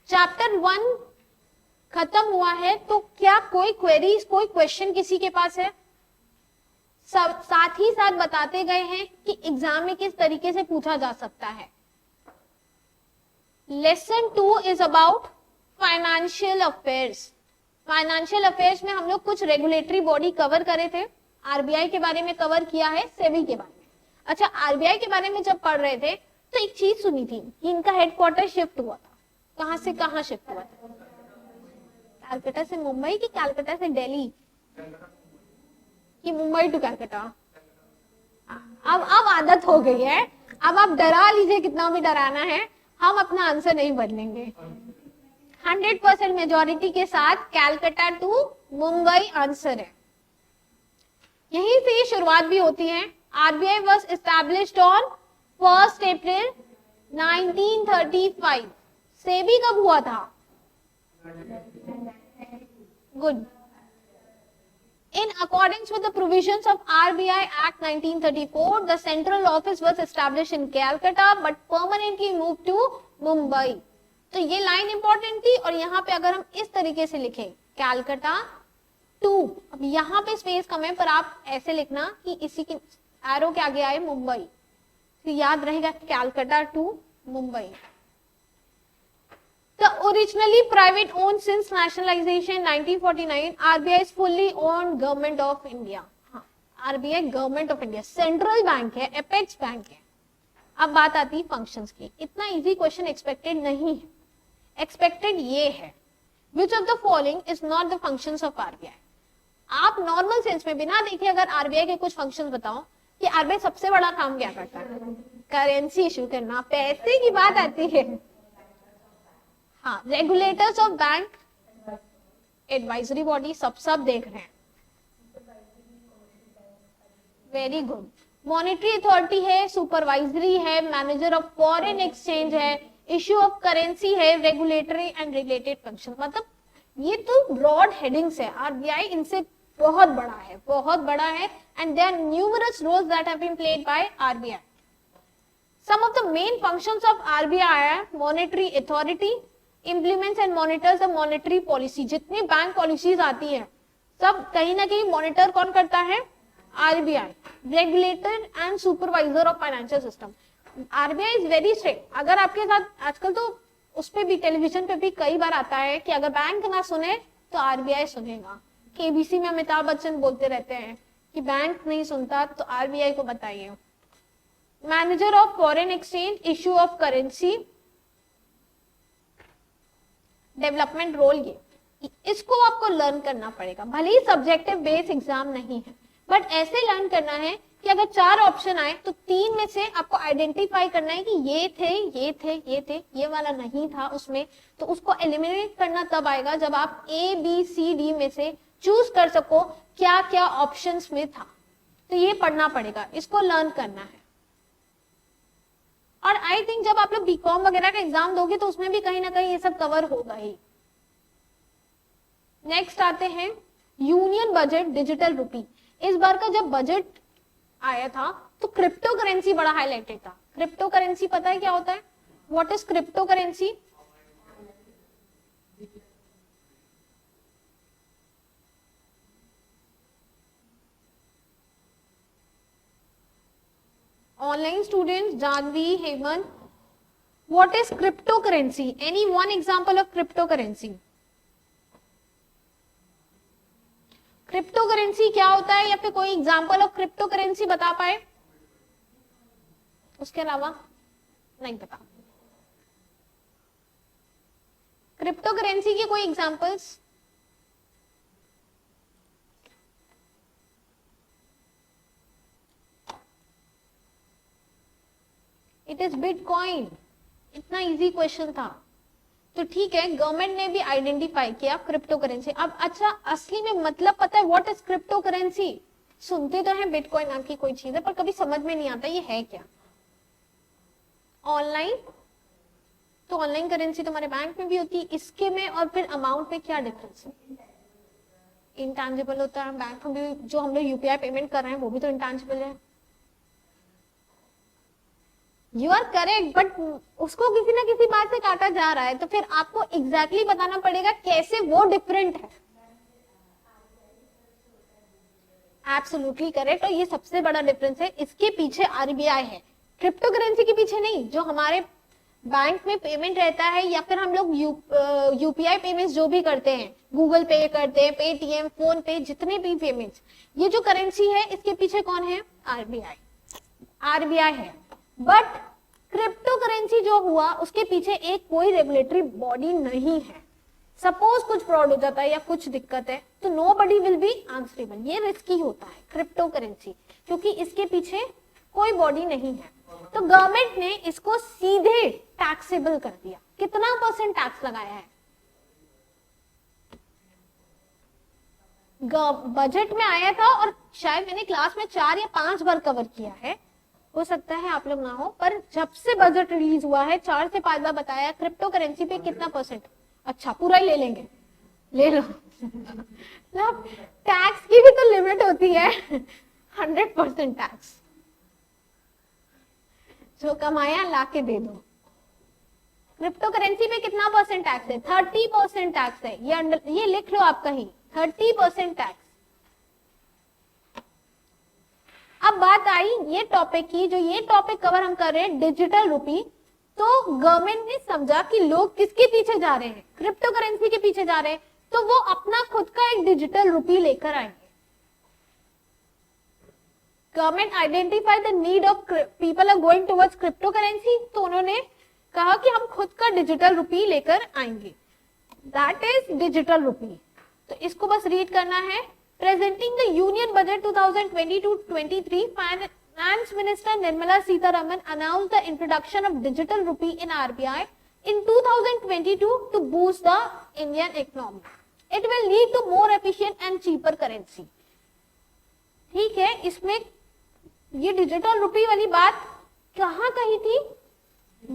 Chapter 1 खत्म हुआ है, तो क्या कोई क्वेरीज, कोई क्वेश्चन किसी के पास है? साथ ही साथ बताते गए हैं कि एग्जाम में किस तरीके से पूछा जा सकता है. Lesson 2 is about financial affairs. Financial affairs में हम लोग कुछ रेगुलेटरी बॉडी कवर करे थे. RBI के बारे में कवर किया है, सेबी के बारे में. अच्छा, RBI के बारे में जब पढ़ रहे थे तो एक चीज सुनी थी कि इनका हेडक्वार्टर शिफ्ट हुआ था. कहां से कहां शिफ्ट हुआ था? कलकत्ता से मुंबई कि कलकत्ता से दिल्ली कि मुंबई टू कलकत्ता? अब आदत हो गई है, अब आप डरा लीजिए कितना भी डराना है, हम अपना आंसर नहीं बदलेंगे. 100% मेजॉरिटी के साथ कलकत्ता टू मुंबई आंसर है. यहीं से ये शुरुआत भी होती है। आरबीआई वॉज एस्टैब्लिश्ड ऑन 1 अप्रैल 1935। सेबी कब हुआ था? Good. In accordance with the provisions of RBI Act 1934, the central office was established in Calcutta but permanently moved to Mumbai. तो ये लाइन इंपॉर्टेंट थी और यहाँ पे अगर हम इस तरीके से लिखें कैलकाटा टू, अब यहाँ पे स्पेस कम है पर आप ऐसे लिखना कि इसी के एरो के आगे आए मुंबई, तो याद रहेगा Calcutta to Mumbai. The originally private owned since nationalization 1949, RBI is fully owned government of India. हाँ, RBI government of India, central bank है, एपेक्स बैंक है। अब बात आती है फंक्शंस की। इतना इजी क्वेश्चन एक्सपेक्टेड नहीं है, एक्सपेक्टेड ये है which of the following is not the functions of RBI। आप नॉर्मल सेंस में बिना देखे अगर आरबीआई के कुछ फंक्शंस बताओ कि आरबीआई सबसे बड़ा काम क्या करता है, करेंसी इशू करना, पैसे की बात आती है। हाँ, regulators of bank, advisory body, सब देख रहे हैं, वेरी गुड। मॉनेटरी अथॉरिटी है, सुपरवाइजरी है, मैनेजर ऑफ फॉरेन एक्सचेंज है, इश्यू ऑफ करेंसी है, रेगुलेटरी एंड रिलेटेड फंक्शन। मतलब ये तो ब्रॉड हेडिंग्स है। आरबीआई इनसे बहुत बड़ा है, बहुत बड़ा है, and there are numerous roles that have been played by RBI. Some of the main functions of RBI are monetary authority, implements and monitors the monetary policy. जितनी बैंक पॉलिसीज आती है सब कहीं ना कहीं मॉनिटर कौन करता है? RBI. Regulator and supervisor of financial system. RBI is very strict. अगर आपके साथ आजकल तो उस पे भी, टेलीविजन पे भी कई बार आता है कि अगर बैंक ना सुने तो आरबीआई सुनेगा। केबीसी में अमिताभ बच्चन बोलते रहते हैं कि बैंक नहीं सुनता तो आरबीआई को बताइए। Manager of foreign exchange, issue of currency, development role, ये इसको आपको लर्न करना पड़ेगा। भले ही सब्जेक्टिव बेस एग्जाम नहीं है, बट ऐसे लर्न करना है कि अगर 4 ऑप्शन आए तो 3 में से आपको आइडेंटिफाई करना है कि ये थे, ये थे, ये थे, ये वाला नहीं था उसमें, तो उसको एलिमिनेट करना तब आएगा जब आप ए बी सी डी में से चूज कर सको क्या क्या ऑप्शंस में था। तो ये पढ़ना पड़ेगा, इसको लर्न करना है। और आई थिंक जब आप लोग बीकॉम वगैरह का एग्जाम दोगे तो उसमें भी कहीं ना कहीं ये सब कवर होगा ही। नेक्स्ट आते हैं यूनियन बजट डिजिटल रूपी। इस बार का जब बजट आया था तो क्रिप्टो करेंसी बड़ा हाईलाइटेड था। क्रिप्टो करेंसी पता है क्या होता है? What is crypto currency? Online students, Janvi, Hemant, what is cryptocurrency? Any one example of cryptocurrency? Cryptocurrency क्या होता है या फिर कोई एग्जांपल ऑफ क्रिप्टोकरेंसी बता पाए? उसके अलावा नहीं पता। क्रिप्टोकरेंसी के कोई एग्जांपल्स? It is bitcoin. इतना इजी क्वेश्चन था तो ठीक है, गवर्नमेंट ने भी आइडेंटिफाई किया क्रिप्टो करेंसी। अब अच्छा, असली में मतलब पता है व्हाट इज क्रिप्टो करेंसी? सुनते तो हैं बिटकॉइन नाम की कोई चीज है, पर कभी समझ में नहीं आता ये है क्या। ऑनलाइन, तो ऑनलाइन करेंसी तुम्हारे बैंक में भी होती है, इसके में और फिर अमाउंट में क्या डिफरेंस है? इंटैंजिबल होता है। बैंक में भी जो हम लोग यूपीआई पेमेंट कर रहे हैं वो भी तो इंटैंजिबल है। यू आर करेक्ट, बट उसको किसी ना किसी बात से काटा जा रहा है, तो फिर आपको एग्जैक्टली बताना पड़ेगा कैसे वो डिफरेंट है। एब्सोल्युटली करेक्ट, और ये सबसे बड़ा डिफरेंस है। इसके पीछे आरबीआई है, क्रिप्टो करेंसी के पीछे नहीं। जो हमारे बैंक में पेमेंट रहता है या फिर हम लोग यूपीआई पेमेंट्स जो भी करते हैं, गूगल पे करते हैं, पेटीएम, फोन पे, जितने भी पेमेंट्स, ये जो करेंसी है इसके पीछे कौन है? आरबीआई। आरबीआई है। बट क्रिप्टो करेंसी जो हुआ उसके पीछे एक कोई रेगुलेटरी बॉडी नहीं है। सपोज कुछ फ्रॉड हो जाता है या कुछ दिक्कत है तो नोबडी विल बी आंसरेबल। ये रिस्की होता है क्रिप्टो करेंसी, क्योंकि इसके पीछे कोई बॉडी नहीं है। तो गवर्नमेंट ने इसको सीधे टैक्सेबल कर दिया। कितना % टैक्स लगाया है? बजट में आया था और शायद मैंने क्लास में 4 या 5 बार कवर किया है, हो सकता है आप लोग ना हो, पर जब से बजट रिलीज हुआ है 4 से 5 बार बताया क्रिप्टो करेंसी पे कितना %। अच्छा पूरा ही ले लेंगे, ले लो। मतलब टैक्स की भी तो लिमिट होती है, 100% टैक्स, जो कमाया लाके दे दो। क्रिप्टो करेंसी पे कितना % टैक्स है? 30% टैक्स है, ये लिख लो आप कहीं, 30% टैक्स। अब बात आई ये टॉपिक की, जो ये टॉपिक कवर हम कर रहे हैं डिजिटल रूपी, तो गवर्नमेंट ने समझा कि लोग किसके पीछे जा रहे हैं? क्रिप्टो करेंसी के पीछे जा रहे हैं, तो वो अपना खुद का एक डिजिटल रूपी लेकर आएंगे। Government identify the need of people are going towards crypto currency, तो उन्होंने कहा कि हम खुद का डिजिटल रूपी लेकर आएंगे, दैट इज डिजिटल रूपी। तो इसको बस रीड करना है। Presenting the union budget 2022-23, finance minister Nirmala Sitharaman announced the introduction of digital rupee in RBI in 2022 to boost the Indian economy. It will lead to more efficient and cheaper currency. ठीक है, इसमें ये डिजिटल रूपी वाली बात कहाँ कही थी?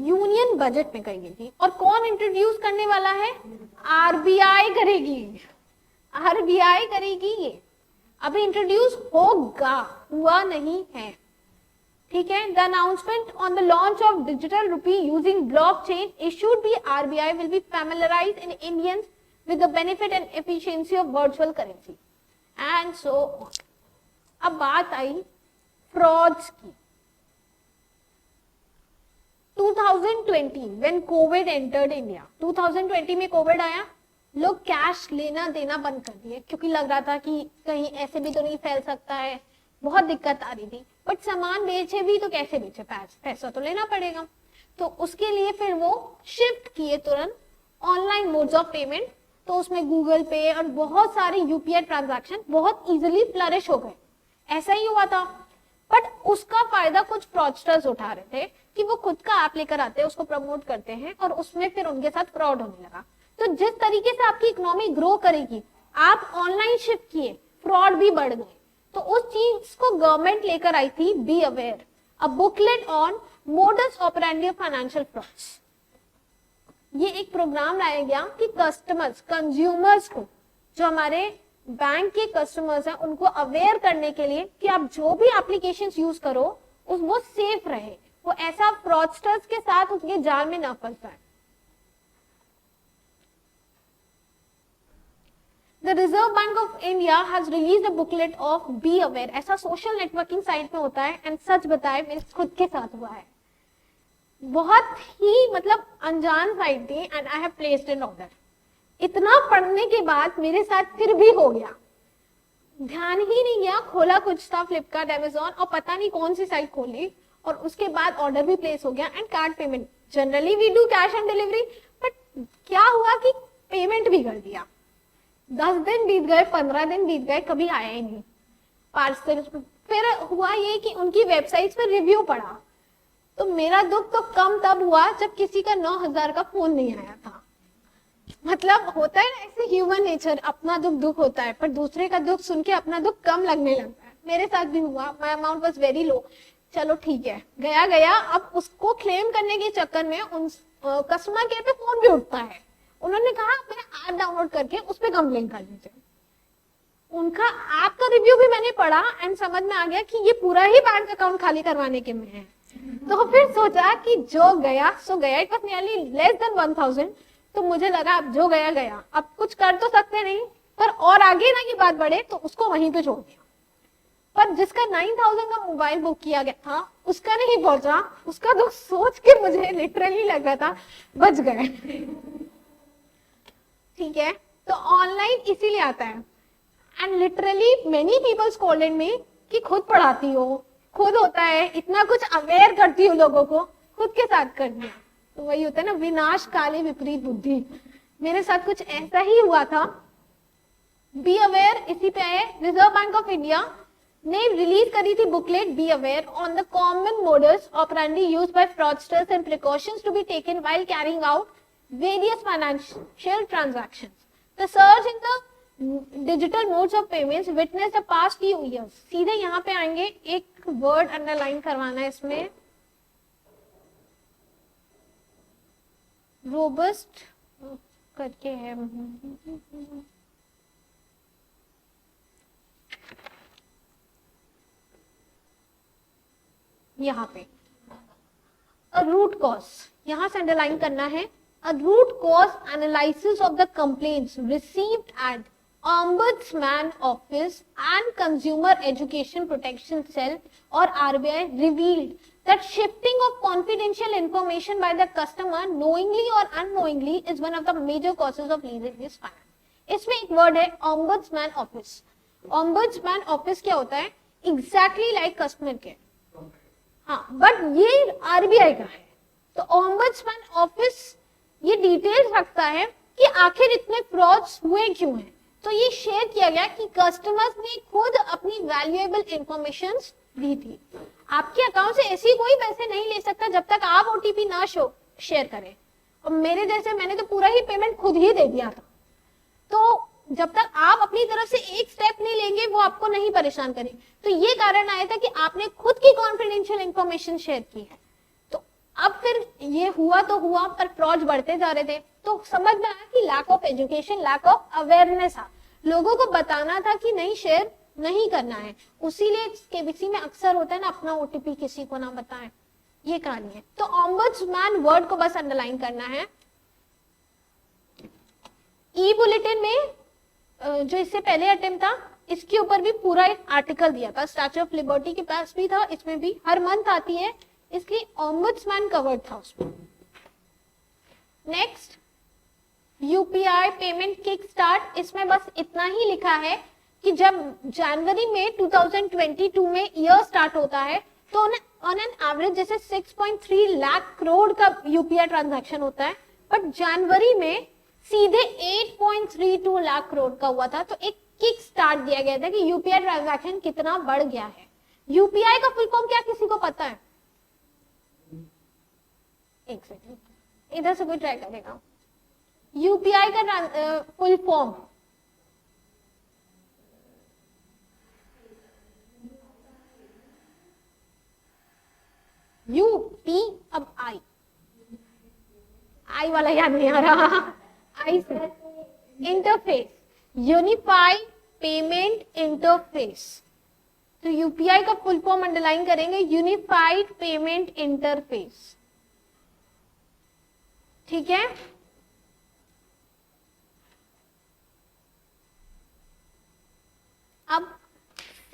यूनियन बजट में कही गई थी। और कौन इंट्रोड्यूस करने वाला है? आरबीआई करेगी, आरबीआई करेगी। ये अभी इंट्रोड्यूस होगा, हुआ नहीं है, ठीक है। The announcement on the launch of digital rupee using blockchain issued by RBI will be familiarised in Indians with the benefit and efficiency of virtual currency and so on. अब बात आई फ्रॉड्स की। 2020 when COVID entered India, 2020 में कोविड आया, लोग कैश लेना देना बंद कर दिए क्योंकि लग रहा था कि कहीं ऐसे भी तो नहीं फैल सकता है, बहुत दिक्कत आ रही थी। बट सामान बेचे भी तो कैसे बेचे? पैसा तो लेना पड़ेगा। तो उसके लिए फिर वो शिफ्ट किए तुरंत ऑनलाइन मोड्स ऑफ पेमेंट। तो उसमें गूगल पे और बहुत सारे यूपीआई ट्रांजैक्शन बहुत इजीली फ्लरिश हो गए। ऐसा ही हुआ था, बट उसका फायदा कुछ फ्रॉडस्टर्स उठा रहे थे कि वो खुद का ऐप लेकर आते हैं, उसको प्रमोट करते हैं और उसमें फिर उनके साथ फ्रॉड होने लगा। तो जिस तरीके से आपकी इकोनॉमी ग्रो करेगी, आप ऑनलाइन शिफ्ट किए, फ्रॉड भी बढ़ गए। तो उस चीज को गवर्नमेंट लेकर आई थी be aware, a booklet on modus operandi of financial frauds. ये एक प्रोग्राम लाया गया कि कस्टमर्स, कंज्यूमर्स को, जो हमारे बैंक के कस्टमर्स हैं, उनको अवेयर करने के लिए कि आप जो भी एप्लीकेशंस यूज करो वो सेफ रहे, वो ऐसा फ्रॉडस्टर्स के साथ उसके जाल में ना फंस जाए। The Reserve Bank of India has released a booklet of Be Aware. ऐसा सोशल नेटवर्किंग साइट में होता है। एंड सच बताए मेरे खुद के साथ हुआ है, बहुत ही मतलब अनजान साइट थी and I have placed an order. इतना पढ़ने के बाद मेरे साथ फिर भी हो गया, ध्यान ही नहीं गया, खोला कुछ था फ्लिपकार्ट, अमेजॉन और पता नहीं कौन सी साइट खोली और उसके बाद ऑर्डर भी प्लेस हो गया and card payment. Generally we do cash on delivery, but क्या हुआ कि पेमेंट भी कर दिया। 10 दिन बीत गए, 15 दिन बीत गए, कभी आया ही नहीं पार्सल। फिर हुआ ये कि उनकी वेबसाइट पर रिव्यू पढ़ा, तो मेरा दुख तो कम तब हुआ जब किसी का 9,000 का फोन नहीं आया था। मतलब होता है ना ऐसे ह्यूमन नेचर, अपना दुख दुख होता है पर दूसरे का दुख सुन के अपना दुख कम लगने लगता है। मेरे साथ भी हुआ, my amount was very low, चलो ठीक है, गया गया। अब उसको क्लेम करने के चक्कर में उन कस्टमर केयर पे फोन भी उठता है। उन्होंने कहा मेरा ऐप डाउनलोड करके उस पर कंप्लेन कर दीजिए। उनका ऐप का रिव्यू भी मैंने पढ़ा एंड समझ में आ गया कि ये पूरा ही बैंक अकाउंट खाली करवाने के में है। तो फिर सोचा कि जो गया सो गया, it was nearly less than 1000। तो मुझे लगा अब जो गया गया, अब कुछ कर तो सकते नहीं, पर और आगे ना ये बात बढ़े तो उसको वहीं पे छोड़ दिया। पर जिसका 9000 का मोबाइल बुक किया गया था उसका नहीं पहुंचा, उसका दुख सोच के मुझे लिटरली लग रहा था बच गए। ठीक है, तो ऑनलाइन इसीलिए आता है and literally many people scolded me कि खुद पढ़ाती हो, खुद होता है, इतना कुछ अवेयर करती हो लोगों को, खुद के साथ कर दिया। तो वही होता है ना, विनाश काले विपरीत बुद्धि। मेरे साथ कुछ ऐसा ही हुआ था। बी अवेयर इसी पे आए। रिजर्व बैंक ऑफ इंडिया ने रिलीज करी थी booklet be aware on the common modus operandi used by fraudsters and precautions to be taken while carrying out various financial transactions. The surge in the digital modes of payments witness the past few years. सीधे यहाँ पे आएंगे, एक वर्ड अंडरलाइन करवाना है इसमें, रोबस्ट करके है, यहाँ पे रूट कॉज, यहां से अंडरलाइन करना है। A root cause analysis of the complaints received at Ombudsman Office and Consumer Education Protection Cell or RBI revealed that shifting of confidential information by the customer knowingly or unknowingly is one of the major causes of losing his finance. इसमें एक वर्ड है Ombudsman Office. Ombudsman Office क्या होता है? Exactly like customer care. हाँ, बट ये RBI का है, तो Ombudsman Office ये डिटेल्स रखता है कि आखिर इतने फ्रॉड्स हुए क्यों हैं। तो ये शेयर किया गया कि कस्टमर्स ने खुद अपनी वैल्यूएबल इंफॉर्मेशन दी थी। आपके अकाउंट से ऐसी कोई पैसे नहीं ले सकता जब तक आप ओटीपी ना शेयर करें। और मेरे जैसे, मैंने तो पूरा ही पेमेंट खुद ही दे दिया था, तो जब तक आप अपनी तरफ से एक स्टेप नहीं लेंगे वो आपको नहीं परेशान करें। तो ये कारण आया था कि आपने खुद की कॉन्फिडेंशियल इंफॉर्मेशन शेयर की है। अब फिर ये हुआ तो हुआ, पर फ्रॉड बढ़ते जा रहे थे, तो समझ में आया कि lack of education, lack of awareness था। लोगों को बताना था कि नहीं, शेयर नहीं करना है। उसीलिए केबीसी में अक्सर होता है ना, अपना ओटीपी किसी को ना बताएं, ये कहानी है। तो ऑम्बड्समैन वर्ड को बस अंडरलाइन करना है। ई बुलेटिन में जो इससे पहले अटेम्प्ट था, इसके ऊपर भी पूरा एक आर्टिकल दिया था, स्टैच्यू ऑफ लिबर्टी के पास भी था, इसमें भी हर मंथ आती है, इसलिए ऑम्बड्समैन कवर्ड था उसमें। Next, UPI payment kick start, इसमें बस इतना ही लिखा है कि जब जनवरी में 2022 में ईयर स्टार्ट होता है तो ऑन एन एवरेज जैसे 6.3 लाख करोड़ का यूपीआई ट्रांजैक्शन होता है, बट जनवरी में सीधे 8.32 लाख करोड़ का हुआ था। तो एक किक स्टार्ट दिया गया था कि यूपीआई ट्रांजैक्शन कितना बढ़ गया है। यूपीआई का फुल फॉर्म क्या किसी को पता है? एक सेकंड, इधर से कोई ट्राई करेगा। यूपीआई का फुल फॉर्म यूपी, अब आई वाला याद नहीं आ रहा, आई से इंटरफेस, यूनिफाइड पेमेंट इंटरफेस। तो यूपीआई का फुल फॉर्म अंडरलाइन करेंगे, यूनिफाइड पेमेंट इंटरफेस। ठीक है, अब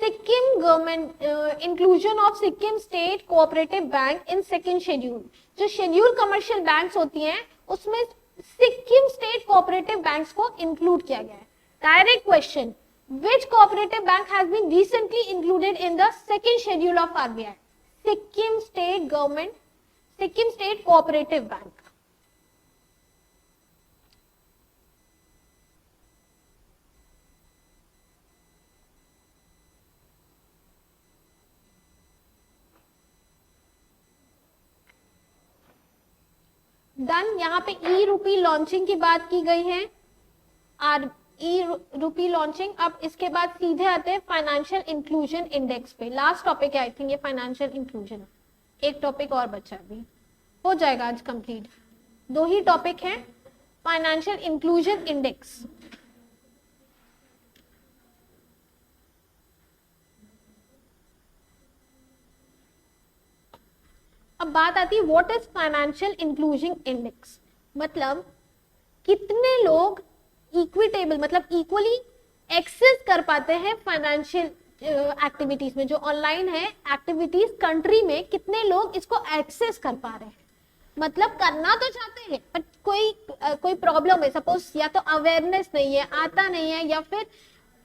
Sikkim government inclusion of Sikkim state cooperative bank in second schedule. जो शेड्यूल कमर्शियल बैंक्स होती हैं उसमें सिक्किम स्टेट कोऑपरेटिव बैंक्स को इंक्लूड किया गया है। Direct question, which cooperative bank has been recently included in the second schedule of RBI? Sikkim State Government, Sikkim State Cooperative Bank. Done. यहाँ पे ई रूपी लॉन्चिंग की बात की गई है, ई रूपी लॉन्चिंग। अब इसके बाद सीधे आते हैं फाइनेंशियल इंक्लूजन इंडेक्स पे। लास्ट टॉपिक है आई थिंक ये फाइनेंशियल इंक्लूजन। एक टॉपिक और बचा, भी हो जाएगा आज कंप्लीट। दो ही टॉपिक हैं, फाइनेंशियल इंक्लूजन इंडेक्स। अब बात आती है what is financial inclusion index, मतलब कितने लोग इक्विटेबल मतलब इक्वली एक्सेस कर पाते हैं फाइनेंशियल एक्टिविटीज में। जो ऑनलाइन है एक्टिविटीज कंट्री में, कितने लोग इसको एक्सेस कर पा रहे हैं। मतलब करना तो चाहते हैं पर कोई प्रॉब्लम है, सपोज या तो अवेयरनेस नहीं है, आता नहीं है, या फिर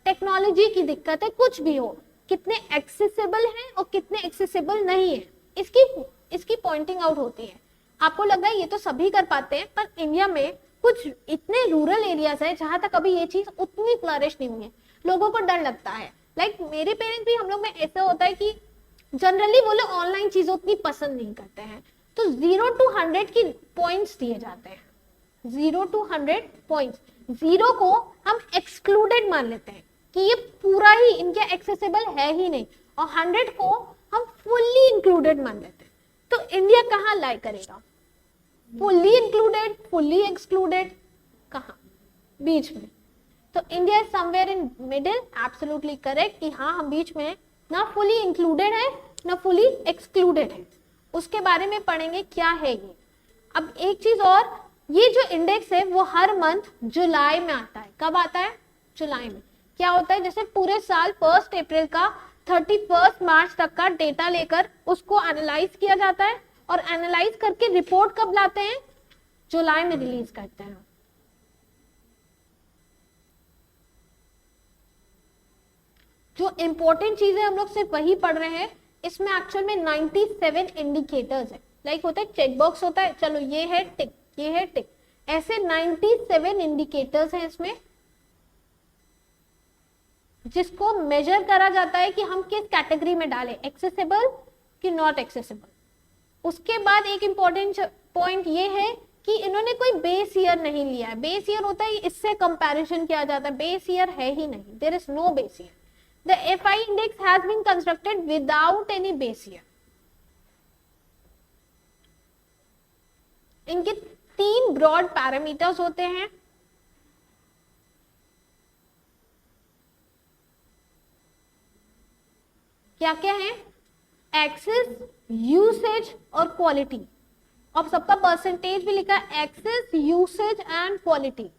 टेक्नोलॉजी की दिक्कत है, कुछ भी हो, कितने एक्सेसिबल हैं और कितने एक्सेसिबल नहीं है, इसकी पॉइंटिंग आउट होती है। आपको लग रहा है ये तो सभी कर पाते हैं, पर इंडिया में कुछ इतने रूरल एरियाज है जहां तक अभी ये चीज उतनी फ्लरिश नहीं हुई है। लोगों को डर लगता है, लाइक मेरे पेरेंट्स भी, हम लोग में ऐसा होता है कि जनरली वो लोग ऑनलाइन चीजें उतनी पसंद नहीं करते हैं, तो 0 to 100 की पॉइंट्स दिए जाते हैं, 0 to 100 पॉइंट्स। 0 को हम एक्सक्लूडेड मान लेते हैं कि ये पूरा ही इनके एक्सेसिबल है ही नहीं, और 100 को हम फुल्ली इंक्लूडेड मान लेते हैं। तो इंडिया कहाँ लाई करेगा? फुल्ली इंक्लूडेड, फुल्ली एक्सक्लूडेड, कहाँ? बीच में। तो India is somewhere in middle, absolutely correct कि हाँ हम बीच में है, ना फुली इंक्लूडेड है ना फुली एक्सक्लूडेड है। उसके बारे में पढ़ेंगे क्या है ये। अब एक चीज और, ये जो इंडेक्स है वो हर मंथ जुलाई में आता है। कब आता है? जुलाई में। क्या होता है, जैसे पूरे साल 1 अप्रैल का 31 मार्च तक का डेटा लेकर उसको एनालाइज किया जाता है, और एनालाइज करके रिपोर्ट कब लाते हैं? जुलाई में रिलीज करते हैं। जो इंपॉर्टेंट चीजें हम लोग सिर्फ वही पढ़ रहे हैं, इसमें एक्चुअल में 97 इंडिकेटर्स है। लाइक होता है चेक बॉक्स होता है, चलो ये है टिक, ये है टिक, ऐसे 97 इंडिकेटर्स हैं इसमें, जिसको मेजर करा जाता है कि हम किस कैटेगरी में डालें, एक्सेसिबल कि नॉट एक्सेसिबल। उसके बाद एक इंपॉर्टेंट पॉइंट ये है कि इन्होंने कोई बेस ईयर नहीं लिया है। बेस ईयर होता है इससे कंपैरिजन किया जाता है, बेस ईयर है ही नहीं, there is no base year. The FI index has been constructed without any base year. इनके 3 ब्रॉड पैरामीटर्स होते हैं। क्या क्या है? एक्सेस, यूसेज और क्वालिटी। अब सबका परसेंटेज भी लिखा है, access, usage and quality.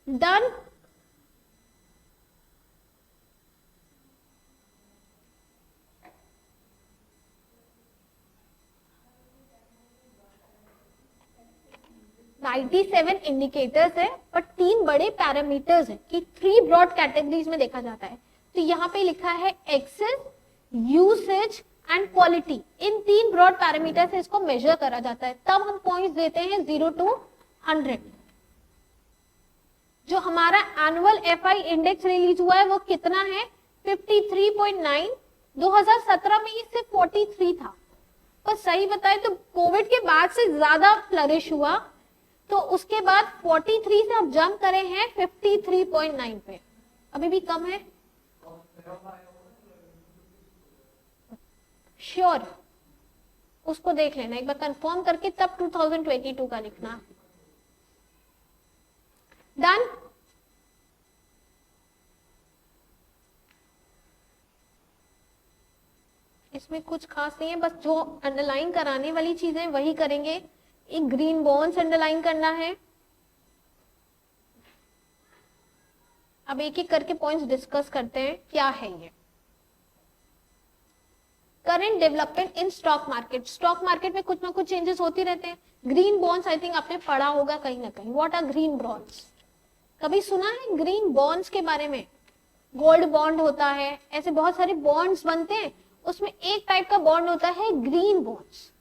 Done. Seven indicators है और 3 बड़े पैरामीटर्स है कि 3 ब्रॉड कैटेगरीज में देखा जाता है। तो यहाँ पे लिखा है एक्सेस, यूसेज एंड क्वालिटी। इन 3 ब्रॉड पैरामीटर से इसको मेजर करा जाता है, तब हम पॉइंट्स देते हैं 0 to 100। जो हमारा एनुअल एफआई इंडेक्स रिलीज हुआ है वो कितना है? 53.9। 2017 में इससे 43 था। पर सही बताए तो कोविड के बाद से ज्यादा फ्लरिश हुआ, तो उसके बाद 43 से अब जंप करे हैं 53.9 पे। अभी भी कम है? श्योर, उसको देख लेना एक बार कंफर्म करके, तब 2022 का लिखना। डन। इसमें कुछ खास नहीं है, बस जो अंडरलाइन कराने वाली चीजें वही करेंगे। एक ग्रीन बॉन्ड्स अंडरलाइन करना है। अब एक एक करके पॉइंट्स डिस्कस करते हैं क्या है ये। Current development in stock market. Stock market में कुछ ना कुछ चेंजेस होती रहते हैं। ग्रीन बॉन्ड्स आई थिंक आपने पढ़ा होगा कहीं ना कहीं। What are green bonds? कभी सुना है ग्रीन बॉन्ड्स के बारे में? गोल्ड बॉन्ड होता है, ऐसे बहुत सारे बॉन्ड्स बनते हैं, उसमें एक टाइप का बॉन्ड होता है green bonds.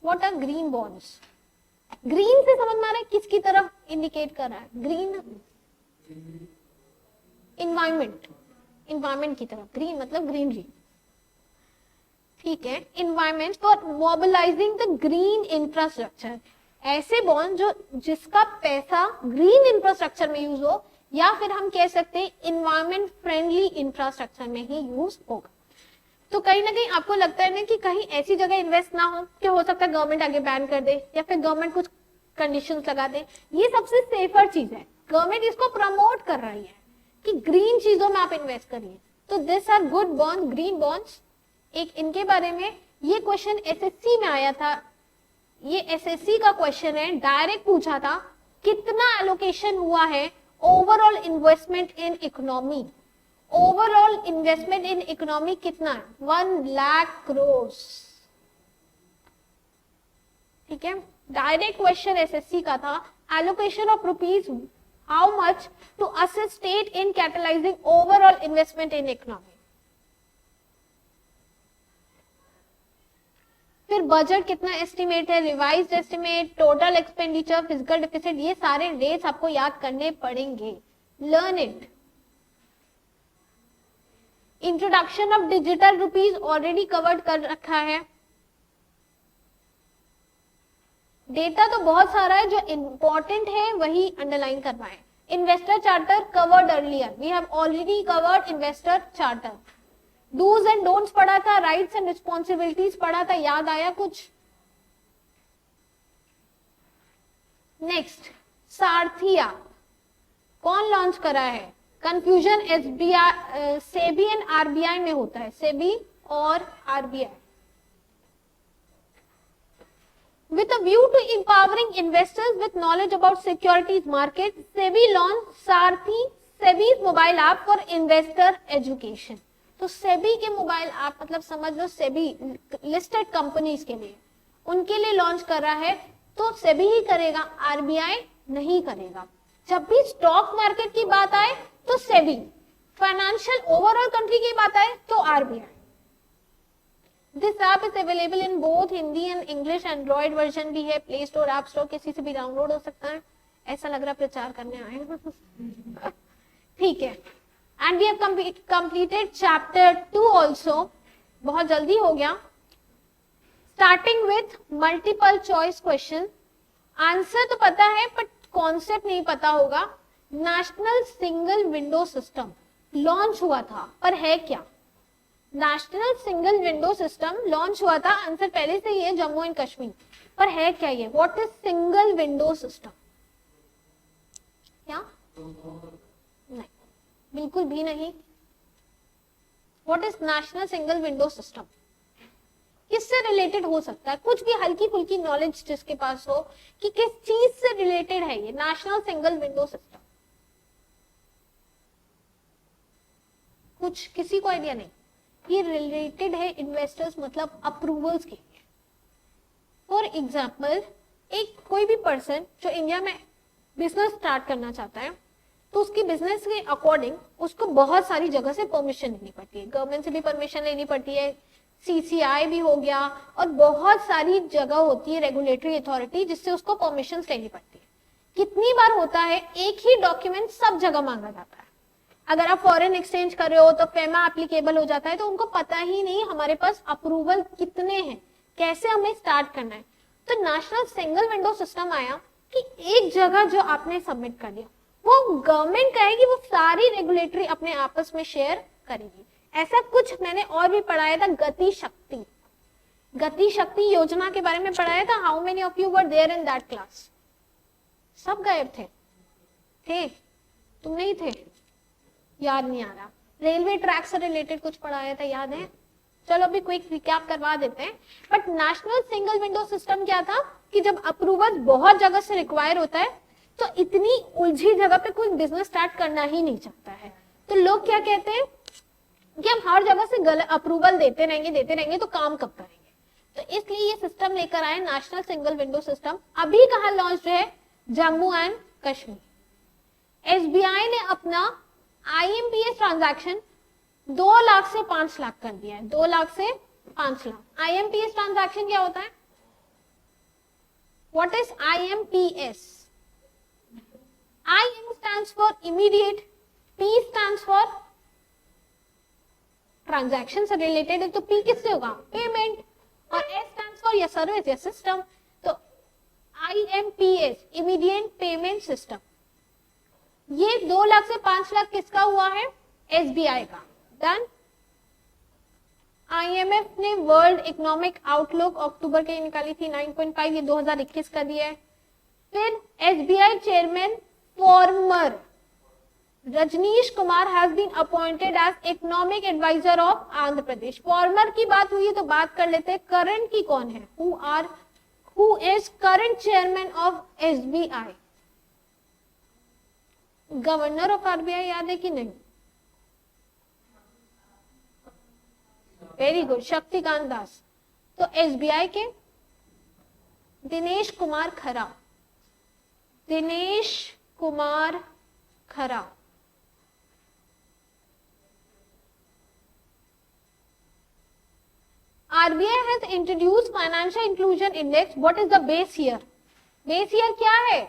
What are green bonds? Green से समझ में आ रहा है किसकी तरफ इंडिकेट कर रहा है? ग्रीन इन्वायरमेंट, इन्वायरमेंट की तरफ। ग्रीन मतलब ग्रीनरी, ठीक है। Environment for mobilising the green infrastructure. ऐसे बॉन्ड जो जिसका पैसा ग्रीन इंफ्रास्ट्रक्चर में यूज हो, या फिर हम कह सकते हैं इन्वायरमेंट फ्रेंडली इंफ्रास्ट्रक्चर में ही यूज होगा। तो कहीं ना कहीं आपको लगता है ना कि कहीं ऐसी जगह इन्वेस्ट ना हो कि हो सकता है गवर्नमेंट आगे बैन कर दे या फिर गवर्नमेंट कुछ कंडीशंस लगा दे। ये सबसे सेफर चीज है, गवर्नमेंट इसको प्रमोट कर रही है कि ग्रीन चीजों में आप इन्वेस्ट करिए। तो this are good bond, green bonds. एक इनके बारे में ये क्वेश्चन एसएससी में आया था, ये एसएससी का क्वेश्चन है, डायरेक्ट पूछा था कितना एलोकेशन हुआ है overall investment in economy. Overall investment in economy कितना है? 1 लाख करोड़। ठीक है, डायरेक्ट क्वेश्चन एसएससी का था। Allocation of rupees how much to assist state in capitalizing overall investment in economy. फिर बजट कितना एस्टिमेट है, revised estimate, total expenditure, physical deficit, ये सारे रेट्स आपको याद करने पड़ेंगे। Learn it. Introduction of digital rupees already covered कर रखा है। डेटा तो बहुत सारा है, जो इंपॉर्टेंट है वही अंडरलाइन करवाएं। Investor charter covered earlier, we have already covered investor charter. Dos and don'ts पढ़ा था, राइट्स एंड रिस्पॉन्सिबिलिटीज पढ़ा था, याद आया कुछ? नेक्स्ट, सारथी ऐप कौन लॉन्च करा है? Confusion SBI, SEBI and RBI में होता है, सेबी और RBI. With a view to empowering investors with knowledge about securities market, SEBI launched Sarthi, SEBI's mobile app for investor education. तो SEBI के मोबाइल ऐप मतलब समझ लो SEBI लिस्टेड कंपनीज के लिए, उनके लिए लॉन्च कर रहा है। तो SEBI ही करेगा, आरबीआई नहीं करेगा। जब भी स्टॉक मार्केट की बात आए तो SEBI, फाइनेंशियल ओवरऑल कंट्री की बात आए तो RBI. This app is available in both Hindi and English, Android version भी है, प्ले स्टोर, ऐप स्टोर, किसी से भी डाउनलोड हो सकता है। ऐसा लग रहा प्रचार करने आए। ठीक है, and we have completed chapter 2 also, बहुत जल्दी हो गया। Starting with multiple choice question, answer तो पता है बट कॉन्सेप्ट नहीं पता होगा। National single window system launch हुआ था, पर है क्या? National single window system launch हुआ था, आंसर पहले से ही है, जम्मू एंड कश्मीर, पर है क्या ये? What is single window system? क्या? नहीं, बिल्कुल भी नहीं। What is national single window system? किससे रिलेटेड हो सकता है? कुछ भी हल्की फुल्की नॉलेज जिसके पास हो कि किस चीज से रिलेटेड है ये नेशनल सिंगल विंडो सिस्टम, कुछ किसी को आइडिया नहीं? ये रिलेटेड है इन्वेस्टर्स मतलब अप्रूवल्स के लिए। फॉर एग्जाम्पल, एक कोई भी पर्सन जो इंडिया में बिजनेस स्टार्ट करना चाहता है, तो उसकी बिजनेस के अकॉर्डिंग उसको बहुत सारी जगह से परमिशन लेनी पड़ती है। गवर्नमेंट से भी परमिशन लेनी पड़ती है, सीसीआई भी हो गया, और बहुत सारी जगह होती है रेगुलेटरी अथॉरिटी जिससे उसको परमिशन लेनी पड़ती है। कितनी बार होता है एक ही डॉक्यूमेंट सब जगह मांगा जाता है। अगर आप फॉरेन एक्सचेंज कर रहे हो तो फेमा एप्लीकेबल हो जाता है, तो उनको पता ही नहीं हमारे पास अप्रूवल कितने हैं, कैसे हमें स्टार्ट करना है। तो नेशनल सिंगल विंडो सिस्टम आया कि एक जगह जो आपने सबमिट कर दिया वो गवर्नमेंट कहेगी, वो सारी रेगुलेटरी अपने आपस में शेयर करेगी। ऐसा कुछ मैंने और भी पढ़ाया था, गति शक्ति, गति शक्ति योजना के बारे में पढ़ाया था। How many of you were there in that class? सब गायब थे? तुम नहीं थे? याद नहीं आ रहा। रेलवे ट्रैक से रिलेटेड कुछ पढ़ाया था, याद है? चलो अभी क्विक रिकैप करवा देते हैं। But national single window system क्या था कि जब अप्रूवल बहुत जगह से रिक्वायर होता है तो इतनी उलझी जगह पे कोई बिजनेस स्टार्ट करना ही नहीं चाहता है। तो लोग क्या कहते हैं कि हम हर जगह से गलत अप्रूवल देते रहेंगे तो काम कब करेंगे? तो इसलिए ये सिस्टम लेकर आए नेशनल सिंगल विंडो सिस्टम। अभी कहाँ लॉन्च है? जम्मू एंड कश्मीर। एसबीआई ने अपना आईएमपीएस ट्रांजैक्शन 2 लाख से 5 लाख कर दिया है, 2 लाख से 5 लाख। आईएमपीएस ट्रांजैक्शन क्या होता है? What is IMPS? IM stands for immediate, P stands for transaction से रिलेटेड है, तो P किससे होगा? पेमेंट, और S stands for या सर्विस या सिस्टम। तो IMPS इमीडिएट पेमेंट सिस्टम, ये 2 लाख से 5 लाख किसका हुआ है? SBI का। डन। IMF ने वर्ल्ड इकोनॉमिक आउटलुक अक्टूबर के निकाली थी 9.5, ये 2021 का दिया है। फिर SBI chairman former Rajneesh Kumar has been appointed as economic adviser of Andhra Pradesh. Former की बात हुई है तो बात कर लेते हैं करंट की कौन है? Who is current chairman of SBI? Governor of RBI याद है कि नहीं? Very good, Shaktikanta Das. तो SBI के दिनेश कुमार खरा, दिनेश कुमार खरा। RBI has introduced financial inclusion index. What is the base year? Base year क्या है?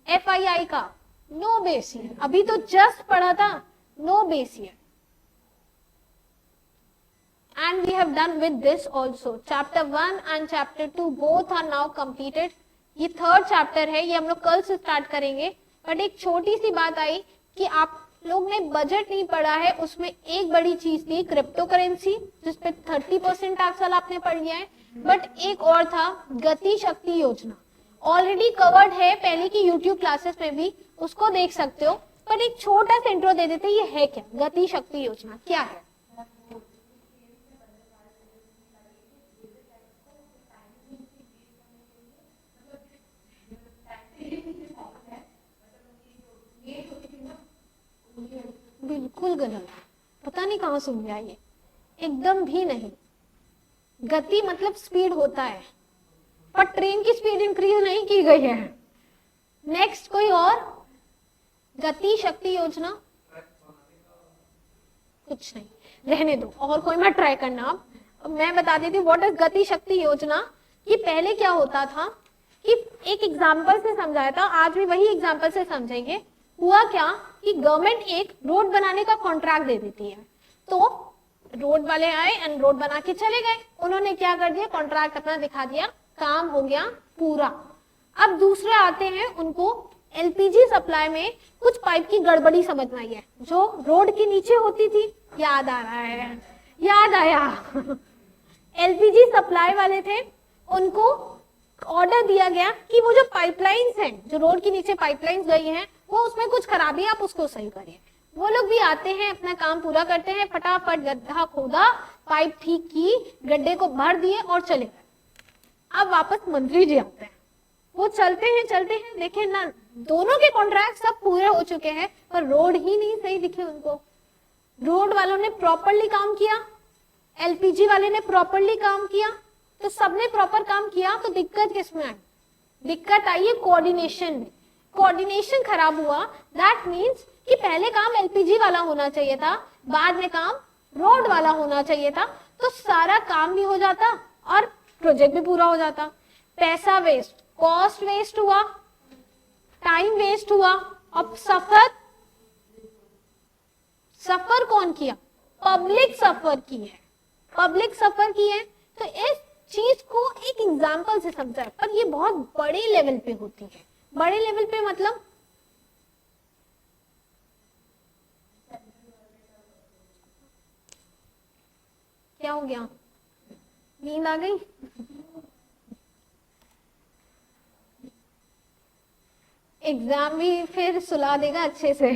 FII का नो बेस ईयर, अभी तो जस्ट पढ़ा था no base year. and we have done with this also. Chapter 1 and chapter 2 both are now completed. ये थर्ड चैप्टर है, ये हम लोग कल से स्टार्ट करेंगे. बट एक छोटी सी बात आई कि आप लोग ने बजट नहीं पढ़ा है, उसमें एक बड़ी चीज थी क्रिप्टो करेंसी, जिसपे 30% टैक्स वाला आपने पढ़ लिया है. बट एक और था गति शक्ति योजना, ऑलरेडी कवर्ड है पहले की यूट्यूब क्लासेस में भी, उसको देख सकते हो. पर एक छोटा सा इंट्रो दे देते, ये है क्या गति शक्ति योजना, क्या है? बिल्कुल गलत, पता नहीं कहां सुन लिया ये, एकदम भी नहीं. गति मतलब स्पीड होता है, पर ट्रेन की स्पीड इंक्रीज नहीं की गई है. नेक्स्ट कोई और गति शक्ति योजना? कुछ नहीं, रहने दो, और कोई मत ट्राई करना. अब मैं बता देती हूँ व्हाट इज गति शक्ति योजना. कि पहले क्या होता था कि एक एग्जाम्पल से समझाया था, आज भी वही एग्जाम्पल से समझेंगे. हुआ क्या कि गवर्नमेंट एक रोड बनाने का कॉन्ट्रैक्ट दे देती है, तो रोड वाले आए एंड रोड बना के चले गए. उन्होंने क्या कर दिया, कॉन्ट्रैक्ट अपना दिखा दिया, काम हो गया पूरा. अब दूसरे आते हैं, उनको एलपीजी सप्लाई में कुछ पाइप की गड़बड़ी समझ में आई है, जो रोड के नीचे होती थी. याद आ रहा है, याद आया. एलपीजी सप्लाई वाले थे, उनको ऑर्डर दिया गया कि वो जो पाइपलाइंस हैं, जो रोड के नीचे पाइपलाइंस गई हैं, वो उसमें कुछ खराबी, आप उसको सही करिए. वो लोग भी आते हैं, अपना काम पूरा करते हैं, फटाफट गड्ढा खोदा, पाइप ठीक की, गड्ढे को भर दिए और चले गए. अब वापस मंत्री जी आते हैं, वो चलते हैं, देखे ना दोनों के कॉन्ट्रैक्ट सब पूरे हो चुके हैं, पर रोड ही नहीं सही दिखे उनको. रोड वालों ने प्रॉपरली काम किया, एलपीजी वाले ने प्रॉपरली काम किया, तो सबने प्रॉपर काम किया. तो दिक्कत किसमें आई? दिक्कत आई है कोऑर्डिनेशन में. कोऑर्डिनेशन खराब हुआ, दैट मींस कि पहले काम एलपीजी वाला होना चाहिए था, बाद में काम रोड वाला होना चाहिए था. तो सारा काम भी हो जाता और प्रोजेक्ट भी पूरा हो जाता. पैसा वेस्ट, कॉस्ट वेस्ट हुआ, टाइम वेस्ट हुआ. अब सफर कौन किया? पब्लिक सफर की है, पब्लिक सफर की है. तो इस चीज को एक एग्जाम्पल से समझा है, पर ये बहुत बड़े लेवल पे होती है. बड़े लेवल पे मतलब क्या हो गया, नींद आ गई? एग्जाम भी फिर सुला देगा अच्छे से.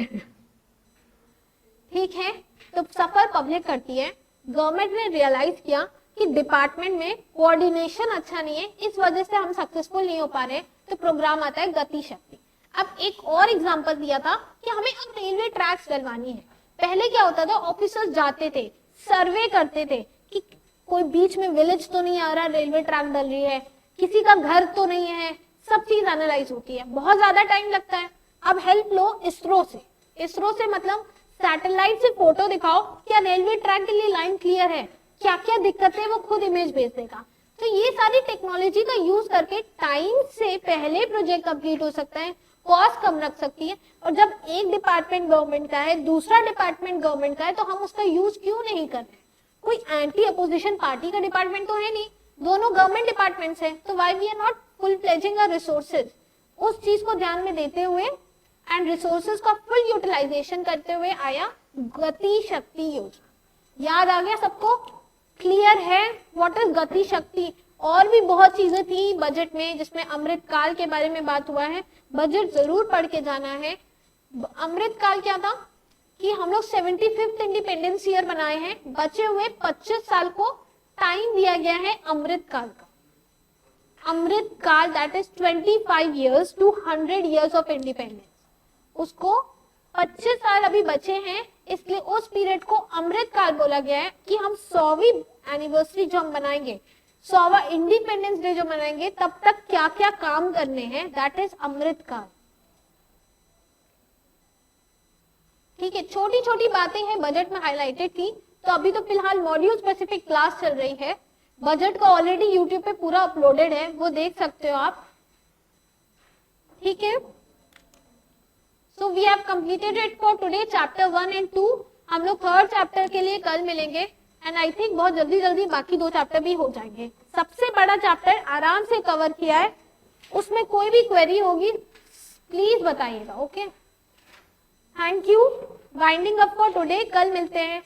ठीक है, तो सफर पब्लिक करती है. गवर्नमेंट ने रियलाइज किया कि डिपार्टमेंट में कोऑर्डिनेशन अच्छा नहीं है, इस वजह से हम सक्सेसफुल नहीं हो पा रहे, तो प्रोग्राम आता है गति शक्ति. अब एक और एग्जांपल दिया था कि हमें अब रेलवे ट्रैक्स डलवानी है. पहले क्या होता था, ऑफिसर्स जाते थे, सर्वे करते थे कि कोई बीच में विलेज तो नहीं आ रहा, रेलवे ट्रैक डल रही है, किसी का घर तो नहीं है, सब चीज एनालाइज होती है, बहुत ज्यादा टाइम लगता है. अब हेल्प लो इसरो से. इसरो से मतलब सैटेलाइट से फोटो दिखाओ, क्या रेलवे ट्रैक के लिए लाइन क्लियर है, क्या क्या दिक्कत है, वो खुद इमेज भेज देगा. तो ये सारी टेक्नोलॉजी का यूज करके टाइम से पहले प्रोजेक्ट कंप्लीट हो सकता है, कॉस्ट कम रख सकती है. और जब एक डिपार्टमेंट गवर्नमेंट का है, दूसरा डिपार्टमेंट गवर्नमेंट का है, तो हम उसका यूज क्यों नहीं कर रहे? कोई एंटी अपोजिशन पार्टी का डिपार्टमेंट तो है नहीं, दोनों गवर्नमेंट डिपार्टमेंट्स हैं, तो why we are not full pledging our resources. उस चीज को ध्यान में देते हुए एंड रिसोर्सेज का फुल यूटिलाइजेशन करते हुए आया गति शक्ति योजना. याद आ गया सबको? क्लियर है व्हाट इज गति शक्ति? और भी बहुत चीजें थी बजट में, जिसमें अमृत काल के बारे में बात हुआ है. बजट जरूर पढ़ के जाना है. अमृत काल क्या था कि हम लोग 75th इंडिपेंडेंस ईयर बनाए हैं, बचे हुए 25 साल को टाइम दिया गया है अमृत काल का. अमृत काल that is 25 years to 100 years of independence. उसको 25 साल अभी बचे हैं, इसलिए उस पीरियड को अमृत काल बोला गया है. कि हम 100वीं एनिवर्सरी जो हम बनाएंगे, 100वां इंडिपेंडेंस डे जो मनाएंगे, तब तक क्या क्या काम करने हैं, दैट इज अमृत काल. ठीक है, छोटी छोटी बातें हैं बजट में हाईलाइटेड थी. तो अभी तो फिलहाल मॉड्यूल स्पेसिफिक क्लास चल रही है, बजट का ऑलरेडी यूट्यूब पे पूरा अपलोडेड है, वो देख सकते हो आप. ठीक है, so we have completed it for today chapter 1 and 2. हम लोग थर्ड चैप्टर के लिए कल मिलेंगे. एंड आई थिंक बहुत जल्दी जल्दी बाकी 2 चैप्टर भी हो जाएंगे। सबसे बड़ा चैप्टर आराम से कवर किया है, उसमें कोई भी क्वेरी होगी प्लीज बताइएगा। Okay, thank you, winding up for today. कल मिलते हैं।